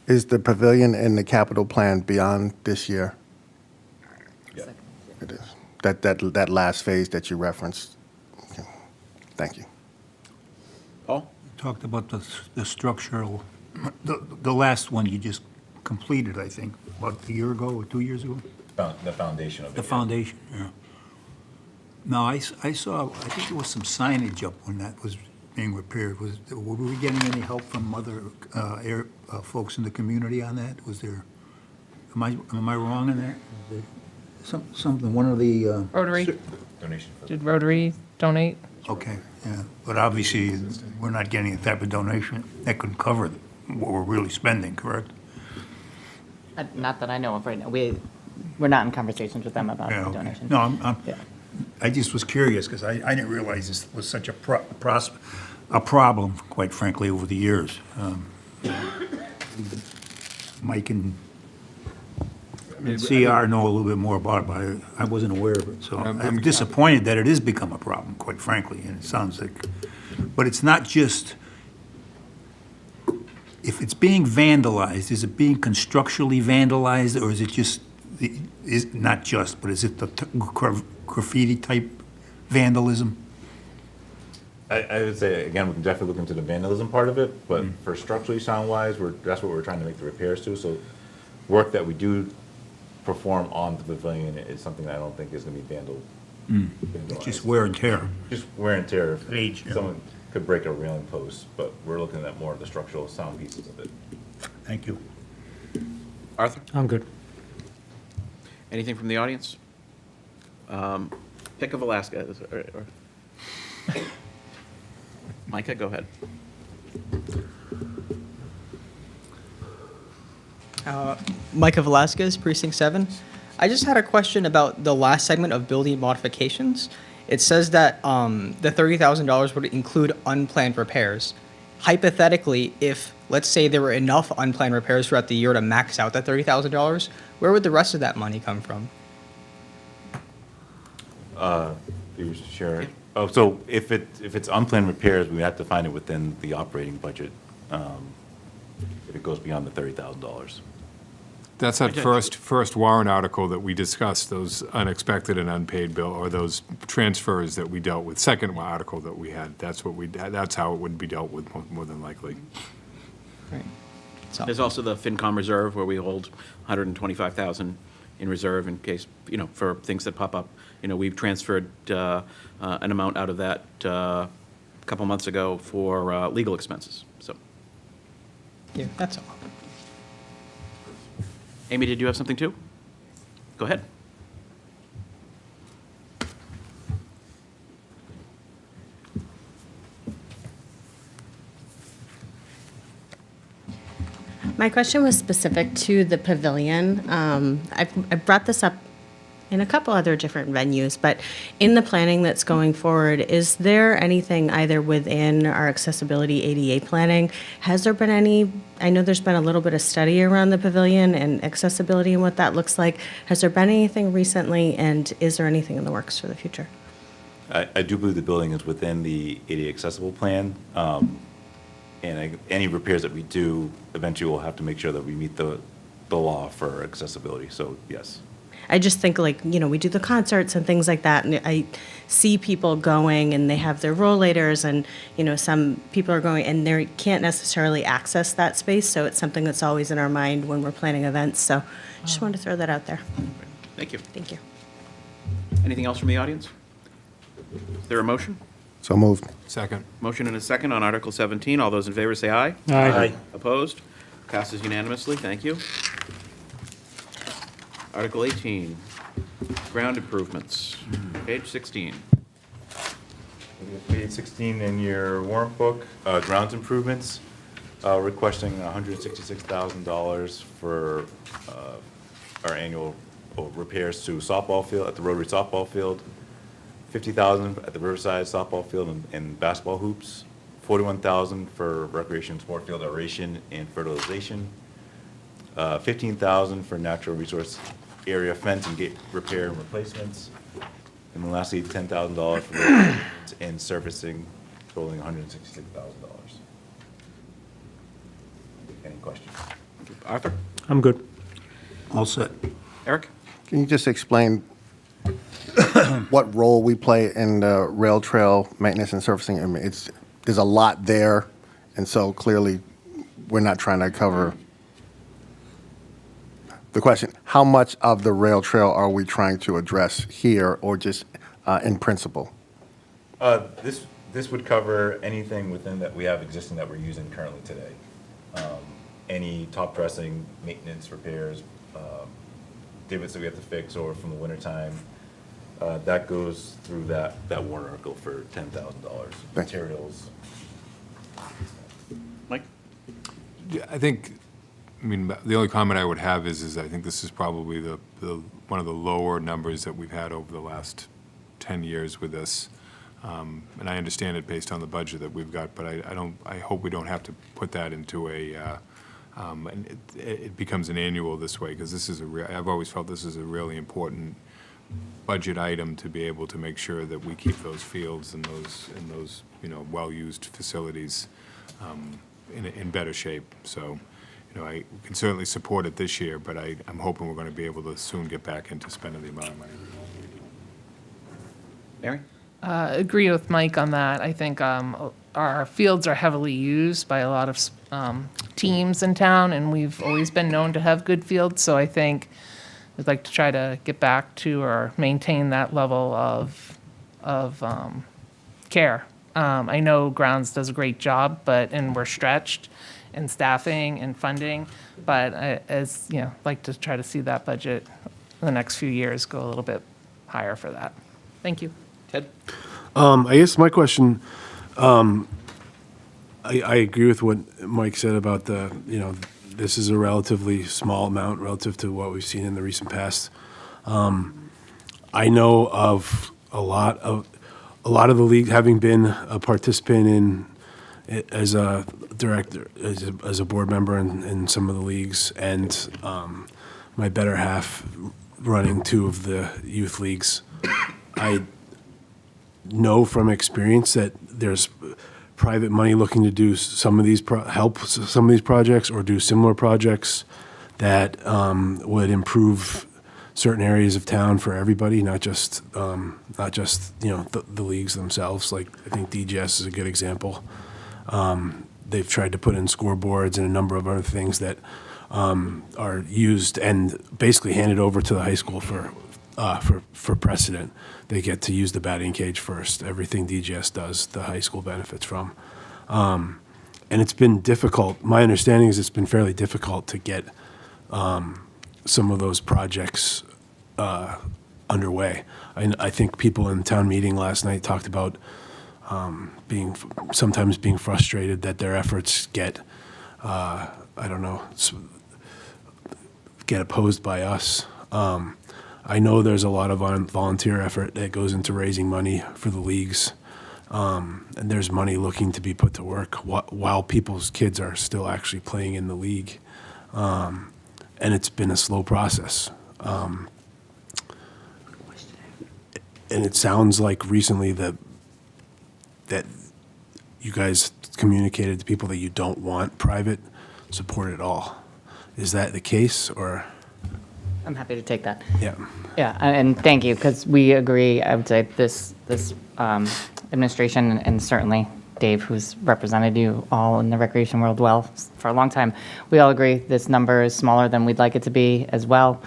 Speaker 5: Is the pavilion in the capital plan beyond this year?
Speaker 9: Yeah.
Speaker 5: It is. That last phase that you referenced? Okay. Thank you.
Speaker 3: Paul?
Speaker 4: Talked about the structural, the last one you just completed, I think, about a year ago or 2 years ago?
Speaker 9: The foundation of it.
Speaker 4: The
Speaker 9: yeah.
Speaker 4: foundation, yeah. No, I saw, I think there was some signage up when that was being repaired. Were we getting any help from other folks in the community on that? Was there, am I wrong in that? Something, one of the,
Speaker 13: Rotary,
Speaker 9: Donation for
Speaker 13: did Rotary donate?
Speaker 4: okay, yeah. But obviously, we're not getting a type of donation that could cover what we're really spending, correct?
Speaker 6: Not that I know of right now. We're not in conversations with them about
Speaker 4: Yeah,
Speaker 6: the
Speaker 4: okay.
Speaker 6: donation.
Speaker 4: No,
Speaker 6: Yeah.
Speaker 4: I just was curious, because I didn't realize this was such a problem, quite frankly, over the years. Mike and CR know a little bit more about it, but I wasn't aware of it, so I'm disappointed that it has become a problem, quite frankly, and it sounds like, but it's not just, if it's being vandalized, is it being constructually vandalized, or is it just, not just, but is it the graffiti type vandalism?
Speaker 9: I would say, again, we can definitely look into the vandalism part of it, but for structurally sound-wise, that's what we're trying to make the repairs to, so work that we do perform on the pavilion is something that I don't think is gonna be vandalized.
Speaker 4: Just wear and tear.
Speaker 9: Just wear and tear. If
Speaker 4: Age, yeah.
Speaker 9: someone could break a railing post, but we're looking at more of the structural sound pieces of it.
Speaker 4: Thank you.
Speaker 3: Arthur,
Speaker 11: I'm good.
Speaker 3: anything from the audience? Pick a Velasquez, or Micah, go ahead.
Speaker 14: Micah Velasquez, Precinct 7. I just had a question about the last segment of building modifications. It says that the $30,000 would include unplanned repairs. Hypothetically, if, let's say, there were enough unplanned repairs throughout the year to max out that $30,000, where would the rest of that money come from?
Speaker 9: You share. Oh, so if it's unplanned repairs, we have to find it within the operating budget, if it goes beyond the $30,000.
Speaker 10: That's that first warrant article that we discussed, those unexpected and unpaid bill, or those transfers that we dealt with, second article that we had, that's how it would be dealt with more than likely.
Speaker 14: Right. So,
Speaker 3: There's also the FinCom reserve where we hold 125,000 in reserve in case, for things that pop up. We've transferred an amount out of that a couple months ago for legal expenses, so.
Speaker 14: yeah, that's all.
Speaker 3: Amy, did you have something too? Go ahead.
Speaker 15: My question was specific to the pavilion. I've brought this up in a couple other different venues, but in the planning that's going forward, is there anything either within our accessibility ADA planning? Has there been any, I know there's been a little bit of study around the pavilion and accessibility and what that looks like. Has there been anything recently, and is there anything in the works for the future?
Speaker 9: I do believe the building is within the ADA accessible plan. And any repairs that we do, eventually we'll have to make sure that we meet the law for accessibility, so yes.
Speaker 15: I just think we do the concerts and things like that, and I see people going and they have their rollators and, some people are going and they can't necessarily access that space, so it's something that's always in our mind when we're planning events, so just wanted to throw that out there.
Speaker 3: Thank you.
Speaker 15: Thank you.
Speaker 3: Anything else from the audience? Is there a motion?
Speaker 5: So moved.
Speaker 10: Second.
Speaker 3: Motion and a second on Article 17. All those in favor say aye.
Speaker 11: Aye.
Speaker 3: Opposed? Passes unanimously. Thank you. Article 18, ground improvements, page 16.
Speaker 9: Page 16 in your warrant book, grounds improvements, requesting $166,000 for our annual repairs to softball field, at the Rotary softball field, $50,000 at the Riverside softball field and basketball hoops, $41,000 for recreation sport field aeration and fertilization, $15,000 for natural resource area fence and gate repair and replacements, and then lastly, $10,000 for repairs and servicing, totaling $166,000. Any questions?
Speaker 3: Arthur?
Speaker 11: I'm good.
Speaker 4: All set.
Speaker 3: Eric?
Speaker 5: Can you just explain what role we play in the rail trail maintenance and surfacing? I mean, there's a lot there, and so clearly, we're not trying to cover the question. How much of the rail trail are we trying to address here, or just in principle?
Speaker 9: This would cover anything within that we have existing that we're using currently today. Any top dressing, maintenance, repairs, divots that we have to fix, or from the wintertime, that goes through that warrant article for $10,000. Materials.
Speaker 3: Mike?
Speaker 10: Yeah, the only comment I would have is I think this is probably the one of the lower numbers that we've had over the last 10 years with this. And I understand it based on the budget that we've got, but I hope we don't have to put that into and it becomes an annual this way, because I've always felt this is a really important budget item to be able to make sure that we keep those fields and those well-used facilities in better shape. So, I can certainly support it this year, but I'm hoping we're going to be able to soon get back into spending the amount of money.
Speaker 3: Mary?
Speaker 13: Agree with Mike on that. I think our fields are heavily used by a lot of teams in town, and we've always been known to have good fields. So I think we'd like to try to get back to or maintain that level of care. I know grounds does a great job, and we're stretched in staffing and funding, but as you know, like to try to see that budget in the next few years go a little bit higher for that. Thank you.
Speaker 3: Ted?
Speaker 2: I guess my question, I agree with what Mike said about this is a relatively small amount relative to what we've seen in the recent past. I know of a lot of the league, having been a participant in it as a director, as a board member in some of the leagues, and my better half running 2 of the youth leagues. I know from experience that there's private money looking to do some of these help some of these projects or do similar projects that would improve certain areas of town for everybody, not just the leagues themselves. Like I think DGS is a good example. They've tried to put in scoreboards and a number of other things that are used and basically handed over to the high school for precedent. They get to use the batting cage first. Everything DGS does, the high school benefits from. And it's been difficult. My understanding is it's been fairly difficult to get some of those projects underway. I think people in town meeting last night talked about sometimes being frustrated that their efforts get opposed by us. I know there's a lot of volunteer effort that goes into raising money for the leagues, and there's money looking to be put to work while people's kids are still actually playing in the league, and it's been a slow process. And it sounds like recently that you guys communicated to people that you don't want private support at all. Is that the case, or?
Speaker 6: I'm happy to take that.
Speaker 2: Yeah.
Speaker 6: Yeah, and thank you, because we agree. I would say this administration, and certainly Dave, who's represented you all in the recreation world well for a long time, we all agree this number is smaller than we'd like it to be as well.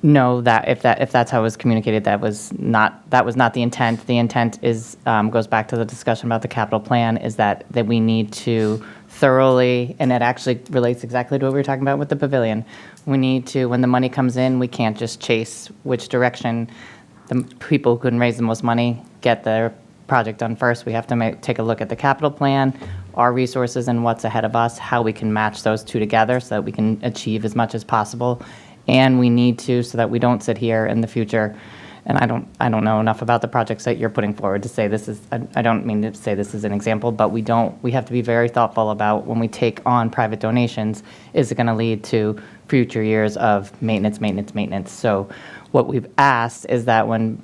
Speaker 6: Know that if that's how it was communicated, that was not the intent. The intent is goes back to the discussion about the capital plan, is that we need to thoroughly, and it actually relates exactly to what we were talking about with the pavilion. We need to, when the money comes in, we can't just chase which direction the people who can raise the most money get their project done first. We have to take a look at the capital plan, our resources, and what's ahead of us, how we can match those two together so that we can achieve as much as possible. And we need to, so that we don't sit here in the future, and I don't know enough about the projects that you're putting forward to say this is, I don't mean to say this is an example, but we have to be very thoughtful about when we take on private donations, is it going to lead to future years of maintenance? So what we've asked is that when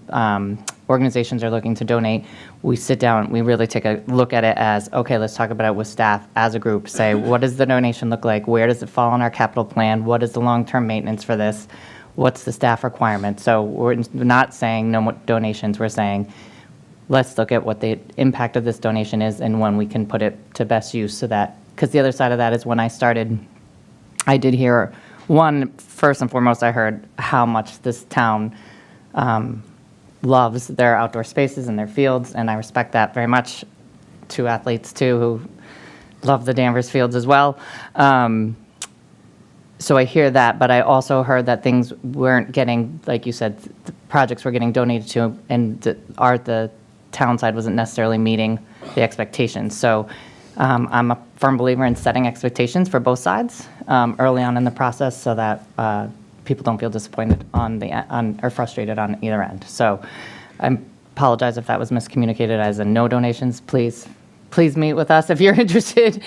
Speaker 6: organizations are looking to donate, we sit down, we really take a look at it as, okay, let's talk about it with staff as a group. Say, what does the donation look like? Where does it fall in our capital plan? What is the long-term maintenance for this? What's the staff requirement? So we're not saying no more donations. We're saying, let's look at what the impact of this donation is and when we can put it to best use, so that, because the other side of that is when I started, I did hear, first and foremost, I heard how much this town loves their outdoor spaces and their fields, and I respect that very much. 2 athletes, too, who love the Danvers fields as well. So I hear that, but I also heard that things weren't getting, like you said, the projects were getting donated to, and the town side wasn't necessarily meeting the expectations. So I'm a firm believer in setting expectations for both sides early on in the process, so that people don't feel disappointed or frustrated on either end. So I apologize if that was miscommunicated as a no donations. Please meet with us if you're interested.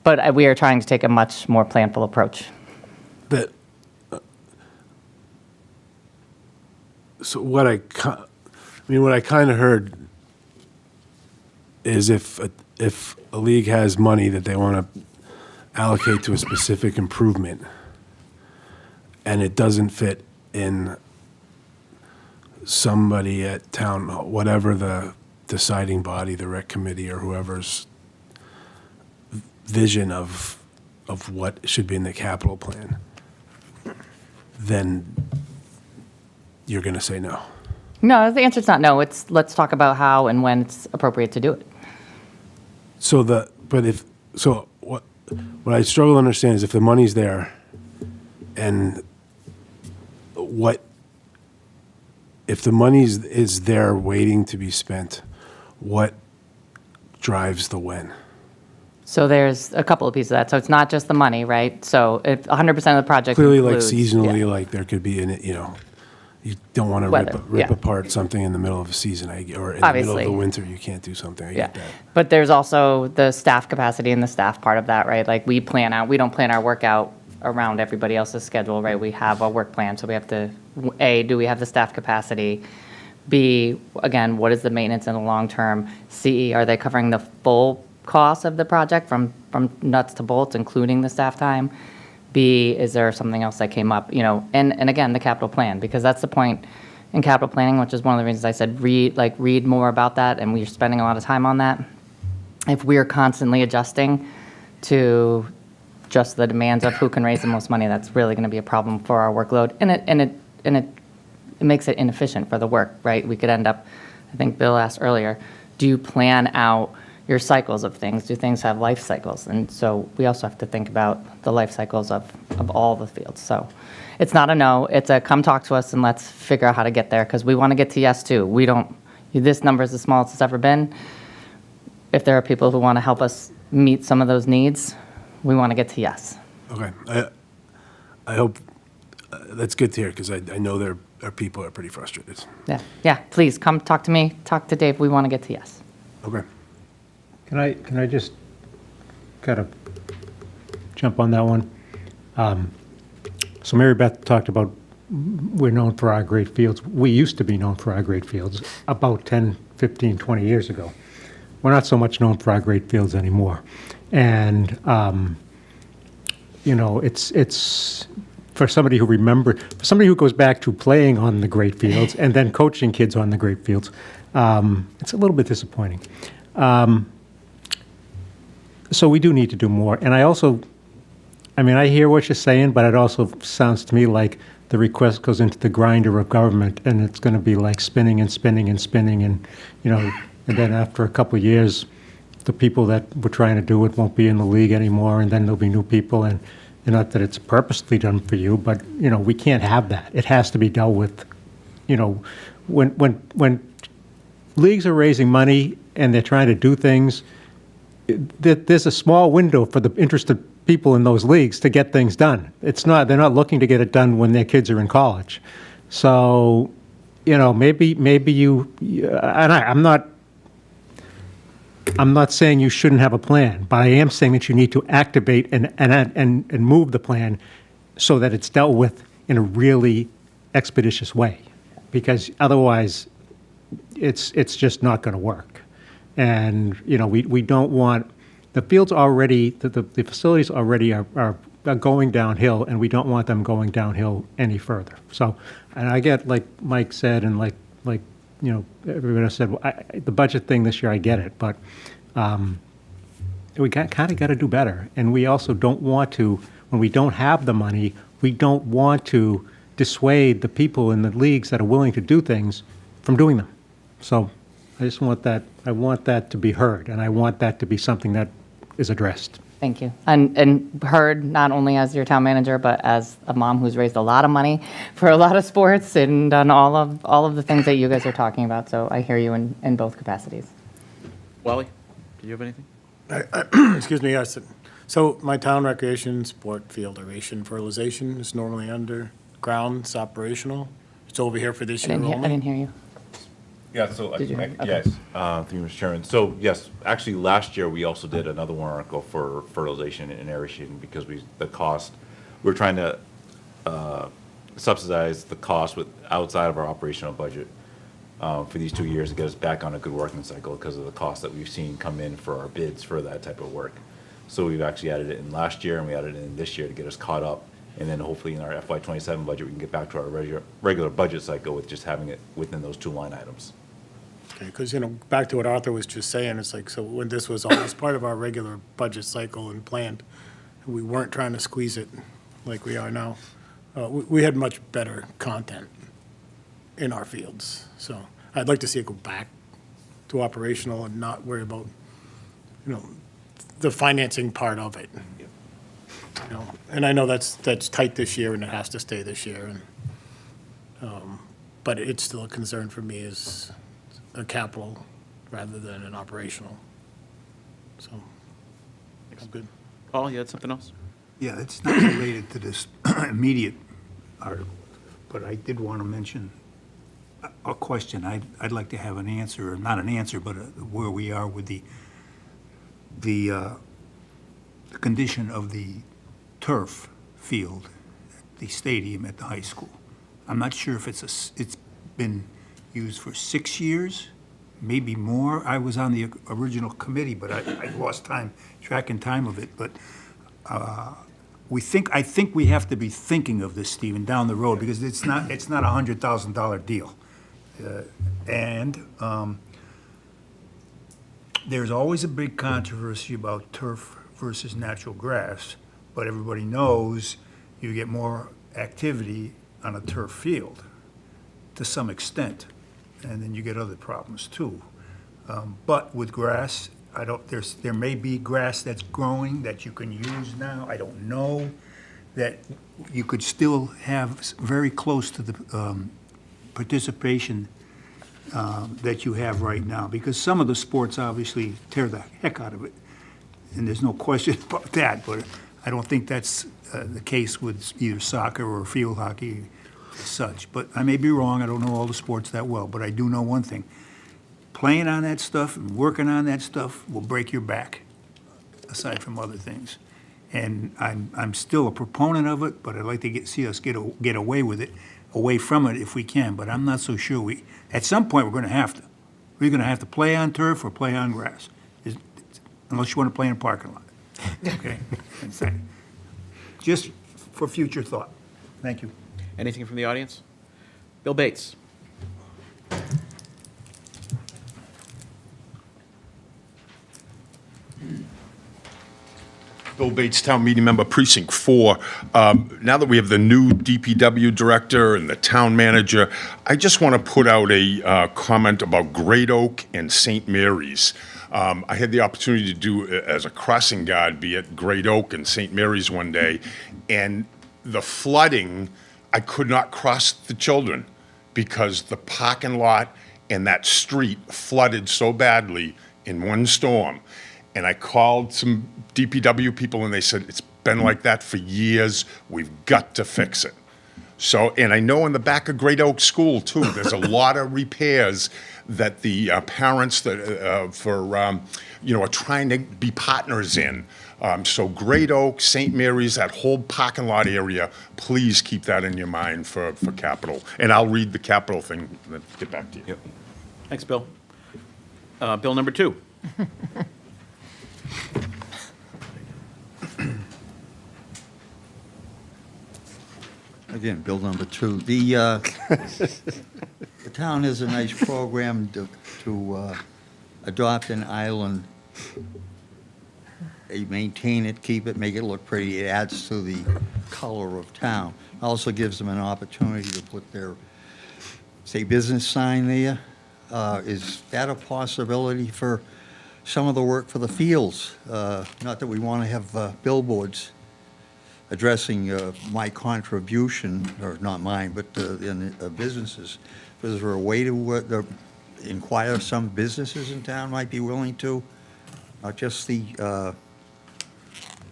Speaker 6: But we are trying to take a much more planful approach.
Speaker 2: So what I kind of heard is if a league has money that they want to allocate to a specific improvement, and it doesn't fit in somebody at town, whatever the deciding body, the rec committee or whoever's vision of what should be in the capital plan, then you're going to say no.
Speaker 6: No, the answer's not no. It's let's talk about how and when it's appropriate to do it.
Speaker 2: What I struggle to understand is if the money's there, and if the money is there waiting to be spent, what drives the when?
Speaker 6: So there's a couple of pieces of that. So it's not just the money, right? So if 100% of the project
Speaker 2: Clearly, like
Speaker 6: includes-
Speaker 2: seasonally,
Speaker 6: yeah.
Speaker 2: like there could be you don't want to
Speaker 6: Weather,
Speaker 2: rip
Speaker 6: yeah.
Speaker 2: apart something in the middle of a season, or in the middle
Speaker 6: Obviously.
Speaker 2: of the winter, you can't do something. I
Speaker 6: Yeah,
Speaker 2: get that.
Speaker 6: but there's also the staff capacity and the staff part of that, right? Like we don't plan our work out around everybody else's schedule, right? We have a work plan, so we have to, A, do we have the staff capacity? B, again, what is the maintenance in the long term? C, are they covering the full cost of the project from nuts to bolts, including the staff time? B, is there something else that came up, and again, the capital plan, because that's the point in capital planning, which is one of the reasons I said read more about that, and we're spending a lot of time on that. If we're constantly adjusting to just the demands of who can raise the most money, that's really going to be a problem for our workload, and it makes it inefficient for the work, right? We could end up, I think Bill asked earlier, do you plan out your cycles of things? Do things have life cycles? And so we also have to think about the life cycles of all the fields. So it's not a no, it's a come talk to us and let's figure out how to get there, because we want to get to yes too. This number is the smallest it's ever been. If there are people who want to help us meet some of those needs, we want to get to yes.
Speaker 2: Okay. I hope that's good to hear, because I know there are people that are pretty frustrated.
Speaker 6: Yeah, please come talk to me, talk to Dave. We want to get to yes.
Speaker 2: Okay.
Speaker 11: Can I just kind of jump on that one? So Mary Beth talked about we're known for our great fields. We used to be known for our great fields about 10, 15, 20 years ago. We're not so much known for our great fields anymore. And, it's for somebody who goes back to playing on the great fields and then coaching kids on the great fields, it's a little bit disappointing. So we do need to do more. And I hear what you're saying, but it also sounds to me like the request goes into the grinder of government, and it's going to be like spinning and spinning and spinning, and and then after a couple of years, the people that were trying to do it won't be in the league anymore, and then there'll be new people, and not that it's purposely done for you, but we can't have that. It has to be dealt with. When leagues are raising money and they're trying to do things, there's a small window for the interested people in those leagues to get things done. They're not looking to get it done when their kids are in college. So, maybe you, and I'm not saying you shouldn't have a plan, but I am saying that you need to activate and move the plan so that it's dealt with in a really expeditious way, because otherwise it's just not going to work. And, we don't want, the fields already, the facilities already are going downhill, and we don't want them going downhill any further. So, and I get, like Mike said, and like everyone else said, the budget thing this year, I get it, but we kind of got to do better. And we also don't want to, when we don't have the money, we don't want to dissuade the people in the leagues that are willing to do things from doing them. So I just want that, to be heard, and I want that to be something that is addressed.
Speaker 6: Thank you. And heard not only as your town manager, but as a mom who's raised a lot of money for a lot of sports and done all of the things that you guys are talking about. So I hear you in both capacities.
Speaker 3: Wally, do you have anything?
Speaker 16: Excuse me, yes. So my town recreation sport field aeration fertilization is normally underground, it's operational. It's over here for this year
Speaker 6: I
Speaker 16: only.
Speaker 6: didn't hear you.
Speaker 9: Yeah, so,
Speaker 6: Did you? Okay.
Speaker 9: yes, through you, Mr. Chairman. So, yes, actually, last year, we also did another warrant article for fertilization and aeration because we're trying to subsidize the cost outside of our operational budget for these 2 years to get us back on a good working cycle because of the cost that we've seen come in for our bids for that type of work. So we've actually added it in last year, and we added it in this year to get us caught up. And then hopefully in our FY27 budget, we can get back to our regular budget cycle with just having it within those two line items.
Speaker 16: Okay, because, back to what Arthur was just saying, it's like, so when this was always part of our regular budget cycle and planned, we weren't trying to squeeze it like we are now. We had much better content in our fields. So I'd like to see it go back to operational and not worry about, the financing part of it. And I know that's tight this year and it has to stay this year. But it's still a concern for me as a capital rather than an operational. So, that's good.
Speaker 3: Paul, you had something else?
Speaker 4: Yeah, it's not related to this immediate article, but I did want to mention a question. I'd like to have an answer, or not an answer, but where we are with the condition of the turf field at the stadium at the high school. I'm not sure if it's been used for 6 years, maybe more. I was on the original committee, but I lost tracking time of it. But I think we have to be thinking of this, Stephen, down the road, because it's not a $100,000 deal. There's always a big controversy about turf versus natural grass, but everybody knows you get more activity on a turf field to some extent, and then you get other problems too. But with grass, there may be grass that's growing that you can use now. I don't know that you could still have very close to the participation that you have right now, because some of the sports obviously tear the heck out of it, and there's no question about that, but I don't think that's the case with either soccer or field hockey as such. But I may be wrong, I don't know all the sports that well, but I do know one thing. Playing on that stuff and working on that stuff will break your back, aside from other things. And I'm still a proponent of it, but I'd like to see us get away with it, away from it if we can, but I'm not so sure at some point, we're going to have to. We're going to have to play on turf or play on grass, unless you want to play in a parking lot. Okay? Just for future thought. Thank you.
Speaker 3: Anything from the audience? Bill Bates.
Speaker 17: Bill Bates, Town Meeting Member, Precinct 4. Now that we have the new DPW director and the town manager, I just want to put out a comment about Great Oak and St. Mary's. I had the opportunity to do, as a crossing guard, be at Great Oak and St. Mary's one day, and the flooding, I could not cross the children because the parking lot and that street flooded so badly in one storm. And I called some DPW people, and they said, it's been like that for years. We've got to fix it. So, and I know in the back of Great Oak School, too, there's a lot of repairs that the parents that are trying to be partners in. So Great Oak, St. Mary's, that whole parking lot area, please keep that in your mind for capital. And I'll read the capital thing and then get back to you.
Speaker 3: Yep. Thanks, Bill. Bill number 2.
Speaker 8: Again, bill number 2. The town has a nice program to adopt an island. They maintain it, keep it, make it look pretty. It adds to the color of town. Also gives them an opportunity to put their, say, business sign there. Is that a possibility for some of the work for the fields? Not that we want to have billboards addressing my contribution, or not mine, but in businesses. Is there a way to inquire some businesses in town might be willing to, not just the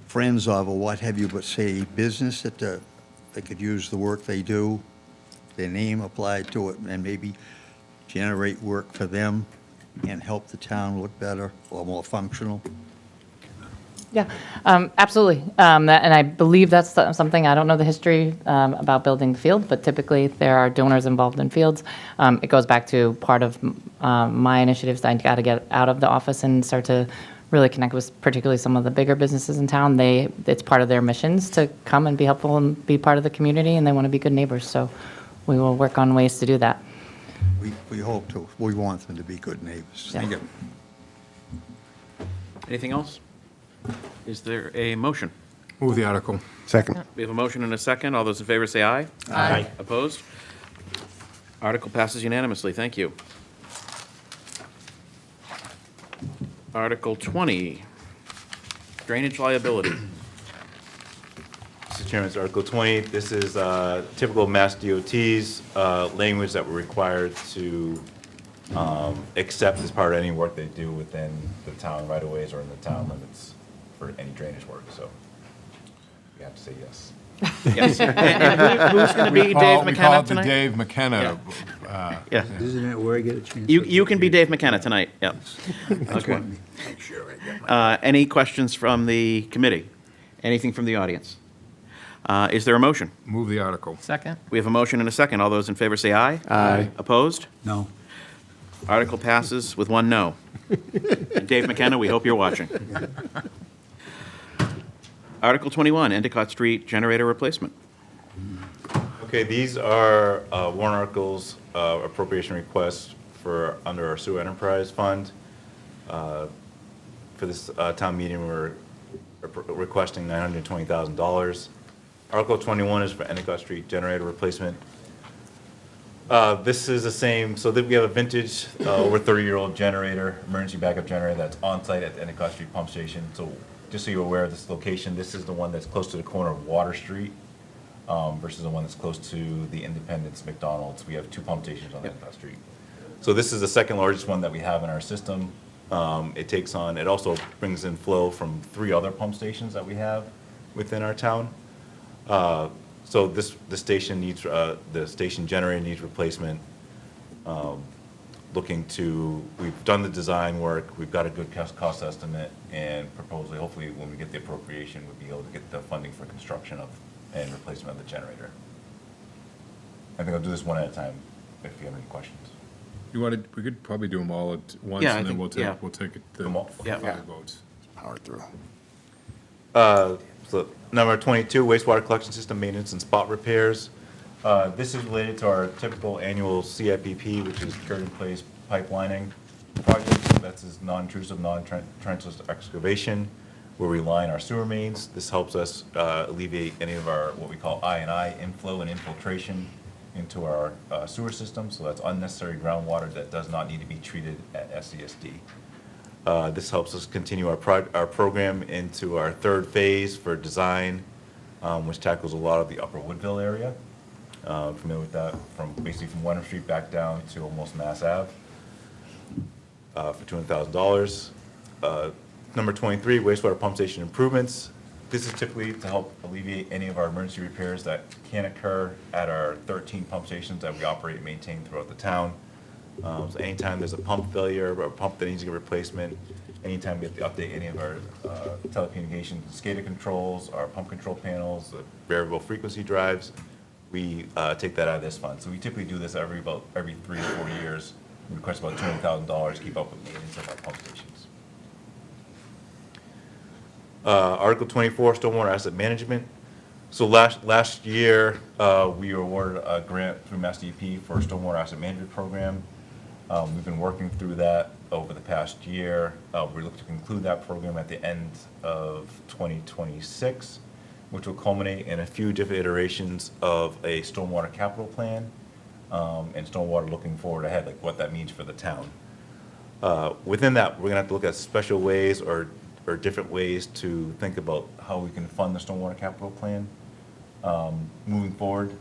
Speaker 8: friends of or what have you, but say business that they could use the work they do, their name applied to it, and maybe generate work for them and help the town look better or more functional?
Speaker 6: Yeah, absolutely. And I believe that's something, I don't know the history about building the field, but typically there are donors involved in fields. It goes back to part of my initiatives that I got to get out of the office and start to really connect with particularly some of the bigger businesses in town. It's part of their missions to come and be helpful and be part of the community, and they want to be good neighbors. So we will work on ways to do that.
Speaker 8: we hope to. We want them to be good neighbors. Thank you.
Speaker 3: Anything else? Is there a motion?
Speaker 10: Move the article.
Speaker 5: Second.
Speaker 3: We have a motion and a second. All those in favor say aye.
Speaker 13: Aye.
Speaker 3: Opposed? Article passes unanimously. Thank you. Article 20, drainage liability.
Speaker 9: Mr. Chairman, it's Article 20. This is typical Mass DOT's language that we're required to accept as part of any work they do within the town right-of-ways or in the town limits for any drainage work, so we have to say yes.
Speaker 3: Yes. And who's going to be Dave
Speaker 10: We call
Speaker 3: McKenna
Speaker 10: it the
Speaker 3: tonight?
Speaker 10: Dave McKenna.
Speaker 3: Yeah.
Speaker 4: Isn't it where I get a chance?
Speaker 3: You can be Dave McKenna tonight, yep. Okay.
Speaker 4: Make sure I get my.
Speaker 3: Any questions from the committee? Anything from the audience? Is there a motion?
Speaker 10: Move the article.
Speaker 13: Second.
Speaker 3: We have a motion and a second. All those in favor say aye.
Speaker 5: Aye.
Speaker 3: Opposed?
Speaker 4: No.
Speaker 3: Article passes with one no. And Dave McKenna, we hope you're watching. Article 21, Endicott Street generator replacement.
Speaker 9: Okay, these are warrant articles, appropriation requests for, under our sewer enterprise fund. For this town meeting, we're requesting $920,000. Article 21 is for Endicott Street generator replacement. This is the same, so that we have a vintage, over 30-year-old generator, emergency backup generator that's on-site at the Endicott Street pump station. So just so you're aware of this location, this is the one that's close to the corner of Water Street versus the one that's close to the Independence McDonald's. We have two pump stations on Endicott Street. So this is the second largest one that we have in our system. It also brings in flow from 3 other pump stations that we have within our town. So the station generator needs replacement. We've done the design work, we've got a good cost estimate, and proposally, hopefully, when we get the appropriation, we'll be able to get the funding for construction and replacement of the generator. I think I'll do this one at a time, if you have any questions.
Speaker 10: We could probably do them all at once,
Speaker 3: Yeah, I
Speaker 10: and then
Speaker 3: think-
Speaker 10: we'll
Speaker 3: yeah.
Speaker 10: take it, the
Speaker 9: Them all?
Speaker 3: Yeah.
Speaker 10: five votes.
Speaker 5: Power through.
Speaker 9: So number 22, wastewater collection system maintenance and spot repairs. This is related to our typical annual CIPP, which is curtain place pipelining project. That's this non-intrusive, non-trenchless excavation where we line our sewer mains. This helps us alleviate any of our, what we call I&I, inflow and infiltration into our sewer system. So that's unnecessary groundwater that does not need to be treated at SCSD. This helps us continue our program into our third phase for design, which tackles a lot of the Upper Woodville area. Familiar with that, basically from Wenham Street back down to almost Mass Ave for $200,000. Number 23, wastewater pump station improvements. This is typically to help alleviate any of our emergency repairs that can occur at our 13 pump stations that we operate and maintain throughout the town. So anytime there's a pump failure or a pump that needs to get replacement, anytime we have to update any of our telecommunications, SCADA controls, our pump control panels, the variable frequency drives, we take that out of this fund. So we typically do this every 3 to 4 years. We request about $200,000 to keep up with maintenance of our pump stations. Article 24, stormwater asset management. So last year, we were awarded a grant through Mass DEP for a stormwater asset management program. We've been working through that over the past year. We look to conclude that program at the end of 2026, which will culminate in a few different iterations of a stormwater capital plan and stormwater looking forward ahead, like what that means for the town. Within that, we're gonna have to look at special ways or different ways to think about how we can fund the stormwater capital plan. Moving forward,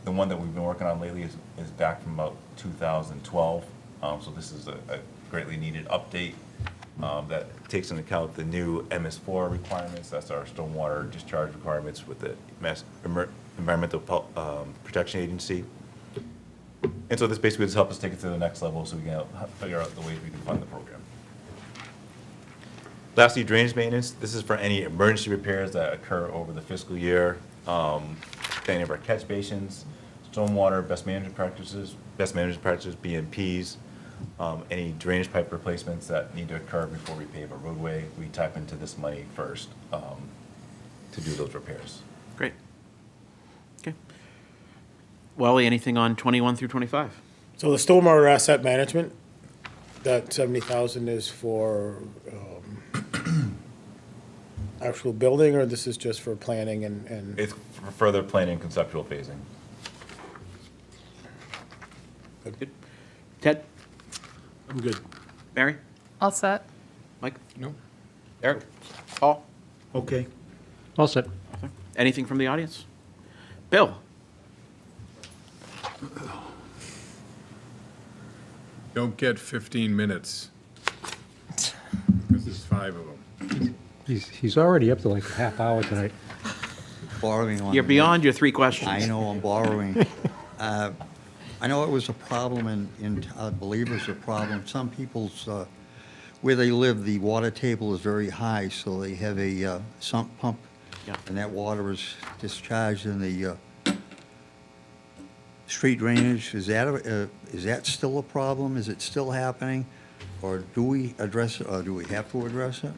Speaker 9: the one that we've been working on lately is back from about 2012. So this is a greatly needed update that takes into account the new MS4 requirements. That's our stormwater discharge requirements with the Environmental Protection Agency. And so this basically just helps us take it to the next level so we can figure out the ways we can fund the program. Lastly, drainage maintenance. This is for any emergency repairs that occur over the fiscal year. Any of our catch basins, stormwater, best management practices, BMPs, any drainage pipe replacements that need to occur before we pave a roadway. We tap into this money first to do those repairs.
Speaker 3: Great. Okay. Wally, anything on 21 through 25?
Speaker 16: So the stormwater asset management, that 70,000 is for actual building, or this is just for planning and?
Speaker 9: It's for further planning and conceptual phasing.
Speaker 3: Good. Ted?
Speaker 2: I'm good.
Speaker 3: Mary?
Speaker 13: All set?
Speaker 3: Mike?
Speaker 10: No.
Speaker 3: Eric? Paul?
Speaker 4: Okay.
Speaker 11: All set.
Speaker 3: Anything from the audience? Bill?
Speaker 10: Don't get 15 minutes. Because there's 5 of them.
Speaker 11: He's already up to like a half hour tonight.
Speaker 8: Borrowing on.
Speaker 3: You're beyond your 3 questions.
Speaker 8: I know I'm borrowing. I know it was a problem, and I believe it was a problem. Some people's, where they live, the water table is very high, so they have a sump pump,
Speaker 3: Yeah.
Speaker 8: and that water is discharged in the street drainage. Is that still a problem? Is it still happening? Or do we address it, or do we have to address it?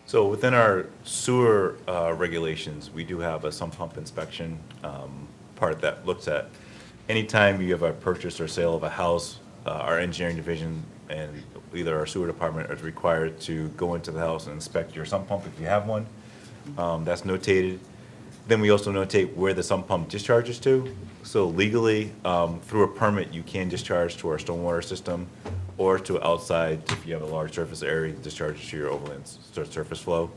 Speaker 9: So within our sewer regulations, we do have a sump pump inspection part that looks at anytime you have a purchase or sale of a house, our engineering division and either our sewer department is required to go into the house and inspect your sump pump if you have one. That's notated. Then we also notate where the sump pump discharges to. So legally, through a permit, you can discharge to our stormwater system or to outside if you have a large surface area, discharge to your overland surface flow.